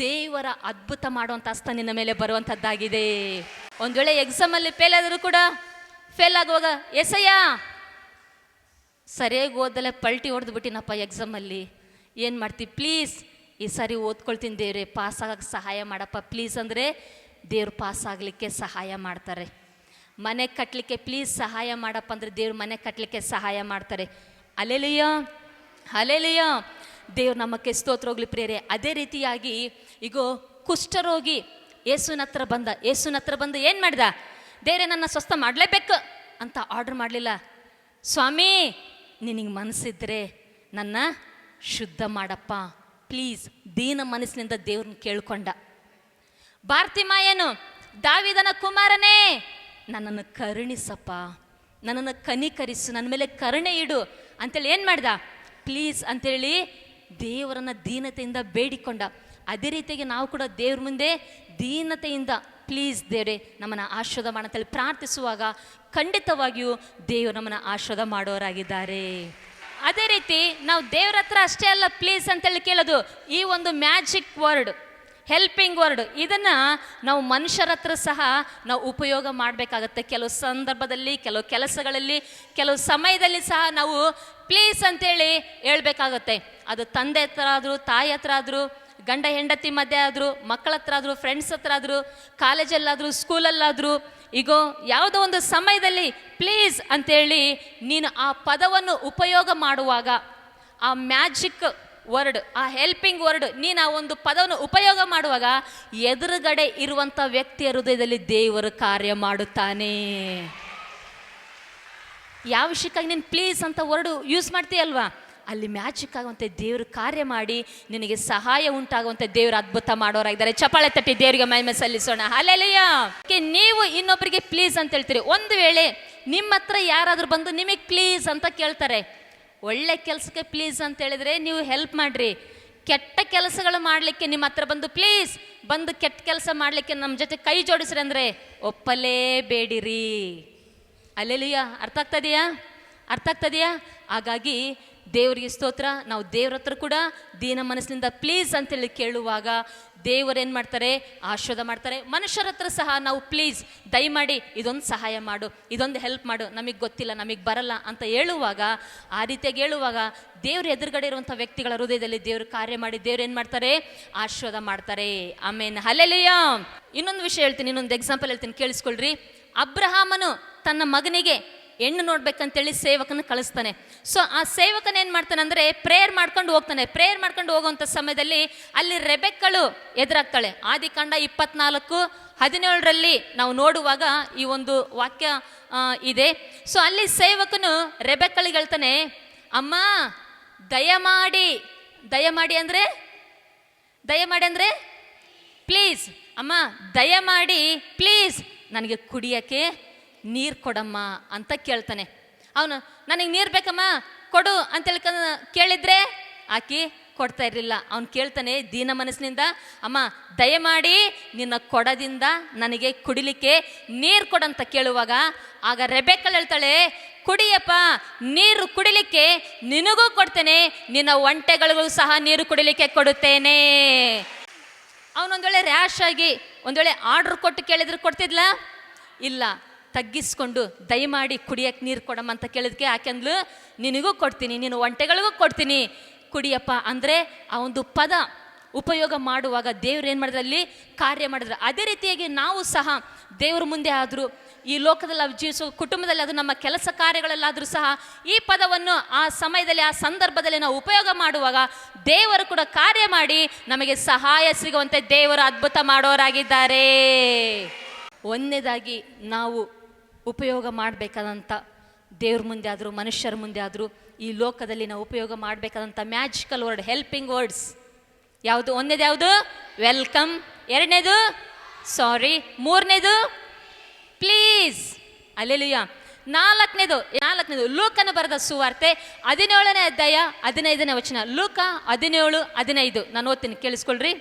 ದೇವರ ಅದ್ಭುತ ಮಾಡುವಂಥ ಹಸ್ತ ನಿನ್ನ ಮೇಲೆ ಬರುವಂಥದ್ದಾಗಿದೆ. ಒಂದು ವೇಳೆ ಎಕ್ಸಾಮಲ್ಲಿ ಫೇಲ್ ಆದರೂ ಕೂಡ, ಫೇಲ್ ಆಗುವಾಗ ಎಸಯ್ಯ ಸರಿಯಾಗಿ ಓದಲೆ ಪಲ್ಟಿ ಹೊಡೆದು ಬಿಟ್ಟಿನಪ್ಪ ಎಕ್ಸಾಮಲ್ಲಿ, ಏನು ಮಾಡ್ತೀವಿ, ಪ್ಲೀಸ್ ಈ ಸಾರಿ ಓದ್ಕೊಳ್ತೀನಿ ದೇವ್ರೆ, ಪಾಸ್ ಆಗೋಕ್ಕೆ ಸಹಾಯ ಮಾಡಪ್ಪ ಪ್ಲೀಸ್ ಅಂದರೆ ದೇವ್ರು ಪಾಸ್ ಆಗಲಿಕ್ಕೆ ಸಹಾಯ ಮಾಡ್ತಾರೆ. ಮನೆ ಕಟ್ಟಲಿಕ್ಕೆ ಪ್ಲೀಸ್ ಸಹಾಯ ಮಾಡಪ್ಪ ಅಂದರೆ ದೇವ್ರು ಮನೆ ಕಟ್ಟಲಿಕ್ಕೆ ಸಹಾಯ ಮಾಡ್ತಾರೆ. ಅಲೆಲುಯ್ಯ ಅಲೆಲುಯ್ಯ, ದೇವ್ರು ನಮ್ಮಕ್ಕೆ ಸ್ತೋತ್ರ ಹೋಗ್ಲಿ ಪ್ರಿಯರೇ. ಅದೇ ರೀತಿಯಾಗಿ ಈಗ ಕುಷ್ಠರೋಗಿ ಯೇಸುವಿನ ಹತ್ರ ಬಂದು ಏನು ಮಾಡ್ದ? ದೇವ್ರೆ ನನ್ನ ಸ್ವಸ್ಥ ಮಾಡಲೇಬೇಕು ಅಂತ ಆರ್ಡ್ರ್ ಮಾಡಲಿಲ್ಲ. ಸ್ವಾಮಿ ನಿನಗೆ ಮನಸ್ಸಿದ್ರೆ ನನ್ನ ಶುದ್ಧ ಮಾಡಪ್ಪ ಪ್ಲೀಸ್, ದೀನ ಮನಸ್ಸಿನಿಂದ ದೇವ್ರನ್ನ ಕೇಳ್ಕೊಂಡ. ಬಾರ್ತಿಮಾಯನು, ದಾವಿದನ ಕುಮಾರನೇ ನನ್ನನ್ನು ಕರುಣಿಸಪ್ಪ, ನನ್ನನ್ನು ಕನಿಕರಿಸು, ನನ್ನ ಮೇಲೆ ಕರುಣೆ ಇಡು ಅಂತೇಳಿ ಏನು ಮಾಡ್ದ? ಪ್ಲೀಸ್ ಅಂತೇಳಿ ದೇವರನ್ನ ದೀನತೆಯಿಂದ ಬೇಡಿಕೊಂಡ. ಅದೇ ರೀತಿಯಾಗಿ ನಾವು ಕೂಡ ದೇವ್ರ ಮುಂದೆ ದೀನತೆಯಿಂದ ಪ್ಲೀಸ್ ದೇವರೇ ನಮ್ಮನ್ನು ಆಶೀರ್ವಾದ ಮಾಡಂತೇಳಿ ಪ್ರಾರ್ಥಿಸುವಾಗ ಖಂಡಿತವಾಗಿಯೂ ದೇವರು ನಮ್ಮನ್ನು ಆಶೀರ್ವಾದ ಮಾಡೋರಾಗಿದ್ದಾರೆ. ಅದೇ ರೀತಿ ನಾವು ದೇವ್ರ ಹತ್ರ ಅಷ್ಟೇ ಅಲ್ಲ ಪ್ಲೀಸ್ ಅಂತೇಳಿ ಕೇಳೋದು, ಈ ಒಂದು ಮ್ಯಾಜಿಕ್ ವರ್ಡ್, ಹೆಲ್ಪಿಂಗ್ ವರ್ಡ್, ಇದನ್ನು ನಾವು ಮನುಷ್ಯರ ಹತ್ರ ಸಹ ನಾವು ಉಪಯೋಗ ಮಾಡಬೇಕಾಗತ್ತೆ. ಕೆಲವು ಸಂದರ್ಭದಲ್ಲಿ, ಕೆಲವು ಕೆಲಸಗಳಲ್ಲಿ, ಕೆಲವು ಸಮಯದಲ್ಲಿ ಸಹ ನಾವು ಪ್ಲೀಸ್ ಅಂತೇಳಿ ಹೇಳ್ಬೇಕಾಗತ್ತೆ. ಅದು ತಂದೆ ಹತ್ರ ಆದರೂ, ತಾಯಿ ಹತ್ರ ಆದರೂ, ಗಂಡ ಹೆಂಡತಿ ಮಧ್ಯೆ ಆದರೂ, ಮಕ್ಕಳ ಹತ್ರ ಆದರೂ, ಫ್ರೆಂಡ್ಸ್ ಹತ್ರ ಆದರೂ, ಕಾಲೇಜಲ್ಲಾದರೂ, ಸ್ಕೂಲಲ್ಲಾದರೂ, ಈಗ ಯಾವುದೋ ಒಂದು ಸಮಯದಲ್ಲಿ ಪ್ಲೀಸ್ ಅಂತೇಳಿ ನೀನು ಆ ಪದವನ್ನು ಉಪಯೋಗ ಮಾಡುವಾಗ, ಆ ಮ್ಯಾಜಿಕ್ ವರ್ಡ್, ಆ ಹೆಲ್ಪಿಂಗ್ ವರ್ಡ್, ನೀನು ಆ ಒಂದು ಪದವನ್ನು ಉಪಯೋಗ ಮಾಡುವಾಗ ಎದುರುಗಡೆ ಇರುವಂಥ ವ್ಯಕ್ತಿಯ ಹೃದಯದಲ್ಲಿ ದೇವರು ಕಾರ್ಯ ಮಾಡುತ್ತಾನೆ. ಯಾವ ವಿಷಯಕ್ಕಾಗಿ ನೀನು ಪ್ಲೀಸ್ ಅಂತ ವರ್ಡ್ ಯೂಸ್ ಮಾಡ್ತೀಯಲ್ವಾ, ಅಲ್ಲಿ ಮ್ಯಾಜಿಕ್ ಆಗುವಂತೆ ದೇವರು ಕಾರ್ಯ ಮಾಡಿ ನಿನಗೆ ಸಹಾಯ ಉಂಟಾಗುವಂತೆ ದೇವರು ಅದ್ಭುತ ಮಾಡೋರಾಗಿದ್ದಾರೆ. ಚಪ್ಪಾಳೆ ತಟ್ಟಿ ದೇವರಿಗೆ ಮಹಿಮೆ ಸಲ್ಲಿಸೋಣ. ಹಲ್ಲೆಲೂಯಾ. ನೀವು ಇನ್ನೊಬ್ಬರಿಗೆ ಪ್ಲೀಸ್ ಅಂತ ಹೇಳ್ತೀರಿ. ಒಂದು ವೇಳೆ ನಿಮ್ಮ ಹತ್ರ ಯಾರಾದರೂ ಬಂದು ನಿಮಗೆ ಪ್ಲೀಸ್ ಅಂತ ಕೇಳ್ತಾರೆ, ಒಳ್ಳೆ ಕೆಲಸಕ್ಕೆ ಪ್ಲೀಸ್ ಅಂತ ಹೇಳಿದ್ರೆ ನೀವು ಹೆಲ್ಪ್ ಮಾಡ್ರಿ. ಕೆಟ್ಟ ಕೆಲಸಗಳು ಮಾಡಲಿಕ್ಕೆ ನಿಮ್ಮ ಹತ್ರ ಬಂದು ಪ್ಲೀಸ್ ಬಂದು ಕೆಟ್ಟ ಕೆಲಸ ಮಾಡಲಿಕ್ಕೆ ನಮ್ಮ ಜೊತೆ ಕೈ ಜೋಡಿಸ್ರಿ ಅಂದರೆ ಒಪ್ಪಲೇಬೇಡಿರಿ. ಹಲ್ಲೆಲೂಯಾ. ಅರ್ಥ ಆಗ್ತದೆಯಾ? ಹಾಗಾಗಿ ದೇವರಿಗೆ ಸ್ತೋತ್ರ. ನಾವು ದೇವ್ರ ಹತ್ರ ಕೂಡ ದೀನ ಮನಸ್ಸಿನಿಂದ ಪ್ಲೀಸ್ ಅಂತೇಳಿ ಕೇಳುವಾಗ ದೇವರೇನು ಮಾಡ್ತಾರೆ? ಆಶೀರ್ವಾದ ಮಾಡ್ತಾರೆ. ಮನುಷ್ಯರ ಹತ್ರ ಸಹ ನಾವು ಪ್ಲೀಸ್ ದಯಮಾಡಿ ಇದೊಂದು ಸಹಾಯ ಮಾಡು, ಇದೊಂದು ಹೆಲ್ಪ್ ಮಾಡು, ನಮಗೆ ಗೊತ್ತಿಲ್ಲ, ನಮಗೆ ಬರಲ್ಲ ಅಂತ ಹೇಳುವಾಗ, ಆ ರೀತಿಯಾಗಿ ಹೇಳುವಾಗ ದೇವ್ರ ಎದುರುಗಡೆ ಇರುವಂಥ ವ್ಯಕ್ತಿಗಳ ಹೃದಯದಲ್ಲಿ ದೇವರು ಕಾರ್ಯ ಮಾಡಿ ದೇವ್ರು ಏನು ಮಾಡ್ತಾರೆ? ಆಶೀರ್ವಾದ ಮಾಡ್ತಾರೆ. ಆಮೇನ್. ಹಲ್ಲೆಲೂಯಾ. ಇನ್ನೊಂದು ವಿಷಯ ಹೇಳ್ತೀನಿ, ಇನ್ನೊಂದು ಎಕ್ಸಾಂಪಲ್ ಹೇಳ್ತೀನಿ, ಕೇಳಿಸ್ಕೊಳ್ರಿ. ಅಬ್ರಹಾಮನು ತನ್ನ ಮಗನಿಗೆ ಹೆಣ್ಣು ನೋಡ್ಬೇಕಂತೇಳಿ ಸೇವಕನ ಕಳಿಸ್ತಾನೆ. ಸೊ ಆ ಸೇವಕನ ಏನು ಮಾಡ್ತಾನೆ ಅಂದರೆ ಪ್ರೇಯರ್ ಮಾಡ್ಕೊಂಡು ಹೋಗ್ತಾನೆ. ಪ್ರೇಯರ್ ಮಾಡ್ಕೊಂಡು ಹೋಗುವಂಥ ಸಮಯದಲ್ಲಿ ಅಲ್ಲಿ ರೆಬೆಕ್ಕಳು ಎದುರಾಗ್ತಾಳೆ. ಆದಿಕಾಂಡ 24:17 ನಾವು ನೋಡುವಾಗ ಈ ಒಂದು ವಾಕ್ಯ ಇದೆ. ಸೊ ಅಲ್ಲಿ ಸೇವಕನು ರೆಬೆಕ್ಕಳಿಗೆ ಹೇಳ್ತಾನೆ, ಅಮ್ಮ ದಯಮಾಡಿ ದಯಮಾಡಿ ಅಂದರೆ ಪ್ಲೀಸ್ ಅಮ್ಮ, ದಯಮಾಡಿ ಪ್ಲೀಸ್ ನನಗೆ ಕುಡಿಯೋಕ್ಕೆ ನೀರು ಕೊಡಮ್ಮ ಅಂತ ಕೇಳ್ತಾನೆ. ಅವನು ನನಗೆ ನೀರು ಬೇಕಮ್ಮ ಕೊಡು ಅಂತೇಳಿ ಕೇಳಿದ್ರೆ ಆಕಿ ಕೊಡ್ತಾ ಇರಲಿಲ್ಲ. ಅವನು ಕೇಳ್ತಾನೆ ದೀನ ಮನಸ್ಸಿನಿಂದ, ಅಮ್ಮ ದಯಮಾಡಿ ನಿನ್ನ ಕೊಡದಿಂದ ನನಗೆ ಕುಡಿಲಿಕ್ಕೆ ನೀರು ಕೊಡಂತ ಕೇಳುವಾಗ ಆಗ ರೆಬೆಕ್ಕಳು ಹೇಳ್ತಾಳೆ, ಕುಡಿಯಪ್ಪ, ನೀರು ಕುಡಿಲಿಕ್ಕೆ ನಿನಗೂ ಕೊಡ್ತೇನೆ, ನಿನ್ನ ಒಂಟೆಗಳಿಗೂ ಸಹ ನೀರು ಕುಡಿಲಿಕ್ಕೆ ಕೊಡುತ್ತೇನೆ. ಅವನೊಂದು ವೇಳೆ ರ್ಯಾಶ್ ಆಗಿ ಒಂದು ವೇಳೆ ಆರ್ಡ್ರ್ ಕೊಟ್ಟು ಕೇಳಿದ್ರೆ ಕೊಡ್ತಿದ್ಲ? ಇಲ್ಲ, ತಗ್ಗಿಸ್ಕೊಂಡು ದಯಮಾಡಿ ಕುಡಿಯಕ್ಕೆ ನೀರು ಕೊಡಮ್ಮ ಅಂತ ಕೇಳಿದ್ಕೆ ಆಕೆಂದ್ಲು, ನಿನಗೂ ಕೊಡ್ತೀನಿ, ನೀನು ಒಂಟೆಗಳಿಗೂ ಕೊಡ್ತೀನಿ, ಕುಡಿಯಪ್ಪ. ಅಂದರೆ ಆ ಒಂದು ಪದ ಉಪಯೋಗ ಮಾಡುವಾಗ ದೇವ್ರು ಏನು ಮಾಡಿದ್ರೆ ಅಲ್ಲಿ ಕಾರ್ಯ ಮಾಡಿದ್ರು. ಅದೇ ರೀತಿಯಾಗಿ ನಾವು ಸಹ ದೇವ್ರ ಮುಂದೆ ಆದರೂ, ಈ ಲೋಕದಲ್ಲಿ ನಾವು ಜೀವಿಸುವ ಕುಟುಂಬದಲ್ಲಿ ಅದು ನಮ್ಮ ಕೆಲಸ ಕಾರ್ಯಗಳಲ್ಲಾದರೂ ಸಹ ಈ ಪದವನ್ನು ಆ ಸಮಯದಲ್ಲಿ ಆ ಸಂದರ್ಭದಲ್ಲಿ ನಾವು ಉಪಯೋಗ ಮಾಡುವಾಗ ದೇವರು ಕೂಡ ಕಾರ್ಯ ಮಾಡಿ ನಮಗೆ ಸಹಾಯ ಸಿಗುವಂತೆ ದೇವರು ಅದ್ಭುತ ಮಾಡೋರಾಗಿದ್ದಾರೆ. ಒಂದನೇದಾಗಿ ನಾವು ಉಪಯೋಗ ಮಾಡಬೇಕಾದಂಥ ದೇವ್ರ ಮುಂದೆ ಆದರೂ ಮನುಷ್ಯರ ಮುಂದೆ ಆದರೂ ಈ ಲೋಕದಲ್ಲಿ ನಾವು ಉಪಯೋಗ ಮಾಡಬೇಕಾದಂಥ ಮ್ಯಾಜಿಕಲ್ ವರ್ಡ್, ಹೆಲ್ಪಿಂಗ್ ವರ್ಡ್ಸ್ ಯಾವುದು? ಒಂದನೇದು ಯಾವುದು? ವೆಲ್ಕಮ್. ಎರಡನೇದು ಸಾರಿ. ಮೂರನೇದು ಪ್ಲೀಸ್. ಅಲ್ಲೆಲುಯ್ಯ. ನಾಲ್ಕನೇದು ಲೂಕನ ಬರೆದ ಸುವಾರ್ತೆ 17ನೇ ಅಧ್ಯಾಯ 15ನೇ ವಚನ. ಲೂಕ 17:15 ನಾನು ಓದ್ತೀನಿ, ಕೇಳಿಸ್ಕೊಳ್ರಿ.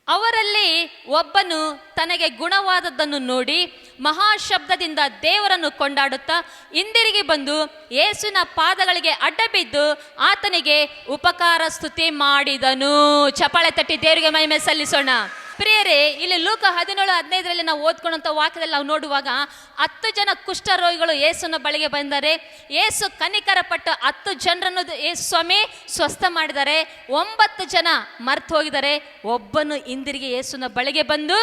ಅವರಲ್ಲಿ ಒಬ್ಬನು ತನಗೆ ಗುಣವಾದದ್ದನ್ನು ನೋಡಿ ಮಹಾಶಬ್ದದಿಂದ ದೇವರನ್ನು ಕೊಂಡಾಡುತ್ತಾ ಹಿಂದಿರುಗಿ ಬಂದು ಯೇಸುವಿನ ಪಾದಗಳಿಗೆ ಅಡ್ಡಬಿದ್ದು ಆತನಿಗೆ ಉಪಕಾರ ಸ್ತುತಿ ಮಾಡಿದನು. ಚಪ್ಪಾಳೆ ತಟ್ಟಿ ದೇವರಿಗೆ ಮಹಿಮೆ ಸಲ್ಲಿಸೋಣ. ಪ್ರಿಯರೇ, ಇಲ್ಲಿ ಲೂಕ 17:15 ನಾವು ಓದ್ಕೊಂಡಂಥ ವಾಕ್ಯದಲ್ಲಿ ನಾವು ನೋಡುವಾಗ 10 ಜನ ಕುಷ್ಠರೋಗಿಗಳು ಯೇಸುವಿನ ಬಳಿಗೆ ಬಂದರೆ ಯೇಸು ಕನಿಕರ ಪಟ್ಟು 10 ಜನರನ್ನು ಯೇಸು ಸ್ವಾಮಿ ಸ್ವಸ್ಥ ಮಾಡಿದ್ದಾರೆ. 9 ಜನ ಮರ್ತು ಹೋಗಿದ್ದಾರೆ. ಒಬ್ಬನು ಹಿಂದಿರುಗಿ ಯೇಸುವಿನ ಬಳಿಗೆ ಬಂದು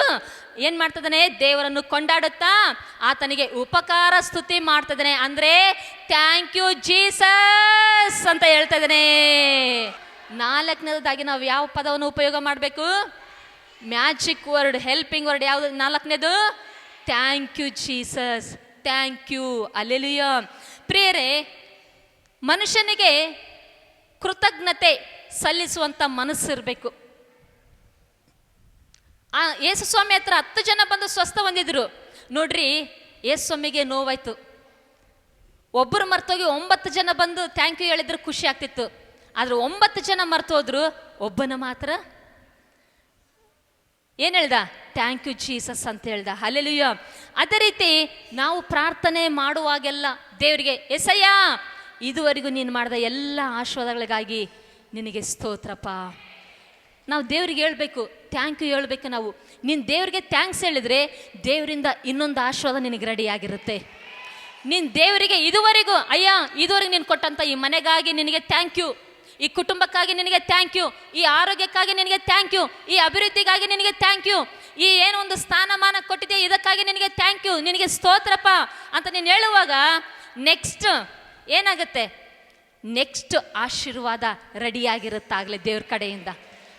ಏನು ಮಾಡ್ತಿದ್ದಾನೆ? ದೇವರನ್ನು ಕೊಂಡಾಡುತ್ತಾ ಆತನಿಗೆ ಉಪಕಾರ ಸ್ತುತಿ ಮಾಡ್ತಿದ್ದಾನೆ. ಅಂದರೆ ಥ್ಯಾಂಕ್ ಯು ಜೀಸಸ್ ಅಂತ ಹೇಳ್ತಾ ಇದ್ದಾನೆ. ನಾಲ್ಕನೇದಾಗಿ ನಾವು ಯಾವ ಪದವನ್ನು ಉಪಯೋಗ ಮಾಡಬೇಕು? Magic word, helping word. ಯಾವುದು? ನಾಲ್ಕನೇದು thank you Jesus, thank you. Hallelujah. ಪ್ರಿಯರೇ, ಮನುಷ್ಯನಿಗೆ ಕೃತಜ್ಞತೆ ಸಲ್ಲಿಸುವಂಥ ಮನಸ್ಸಿರಬೇಕು. ಆ ಯೇಸು ಸ್ವಾಮಿ ಹತ್ರ 10 ಜನ ಬಂದು ಸ್ವಸ್ಥ ಹೊಂದಿದ್ರು. ನೋಡ್ರಿ, ಯೇಸು ಸ್ವಾಮಿಗೆ ನೋವಾಯ್ತು. ಒಬ್ಬರು ಮರ್ತೋಗಿ 9 ಜನ ಬಂದು ಥ್ಯಾಂಕ್ ಯು ಹೇಳಿದ್ರೆ ಖುಷಿ ಆಗ್ತಿತ್ತು. ಆದ್ರೆ 9 ಜನ ಮರ್ತು ಹೋದ್ರು, ಒಬ್ಬನ ಮಾತ್ರ ಏನು ಹೇಳ್ದ? ಥ್ಯಾಂಕ್ ಯು ಜೀಸಸ್ ಅಂತ ಹೇಳ್ದ. ಹಲ್ಲೆಲೂಯಾ. ಅದೇ ರೀತಿ ನಾವು ಪ್ರಾರ್ಥನೆ ಮಾಡುವಾಗೆಲ್ಲ ದೇವರಿಗೆ, ಎಸಯ್ಯ, ಇದುವರೆಗೂ ನೀನು ಮಾಡಿದ ಎಲ್ಲ ಆಶೀರ್ವಾದಗಳಿಗಾಗಿ ನಿನಗೆ ಸ್ತೋತ್ರಪ್ಪ. ನಾವು ದೇವ್ರಿಗೆ ಹೇಳ್ಬೇಕು, ಥ್ಯಾಂಕ್ ಯು ಹೇಳ್ಬೇಕು. ನಾವು ನೀನು ದೇವ್ರಿಗೆ ಥ್ಯಾಂಕ್ಸ್ ಹೇಳಿದ್ರೆ ದೇವರಿಂದ ಇನ್ನೊಂದು ಆಶೀರ್ವಾದ ನಿನಗೆ ರೆಡಿಯಾಗಿರುತ್ತೆ. ನೀನು ದೇವರಿಗೆ ಇದುವರೆಗೂ, ಅಯ್ಯ ಇದುವರೆಗೆ ನೀನು ಕೊಟ್ಟಂಥ ಈ ಮನೆಗಾಗಿ ನಿನಗೆ ಥ್ಯಾಂಕ್ ಯು, ಈ ಕುಟುಂಬಕ್ಕಾಗಿ ನಿನಗೆ ಥ್ಯಾಂಕ್ ಯು, ಈ ಆರೋಗ್ಯಕ್ಕಾಗಿ ನಿನಗೆ ಥ್ಯಾಂಕ್ ಯು, ಈ ಅಭಿವೃದ್ಧಿಗಾಗಿ ನಿನಗೆ ಥ್ಯಾಂಕ್ ಯು, ಈ ಏನೋ ಒಂದು ಸ್ಥಾನಮಾನ ಕೊಟ್ಟಿದೆಯಾ ಇದಕ್ಕಾಗಿ ನಿನಗೆ ಥ್ಯಾಂಕ್ ಯು, ನಿನಗೆ ಸ್ತೋತ್ರಪ್ಪ ಅಂತ ನೀನು ಹೇಳುವಾಗ ನೆಕ್ಸ್ಟ್ ಏನಾಗುತ್ತೆ? ನೆಕ್ಸ್ಟ್ ಆಶೀರ್ವಾದ ರೆಡಿಯಾಗಿರುತ್ತಾಗಲೇ ದೇವ್ರ ಕಡೆಯಿಂದ.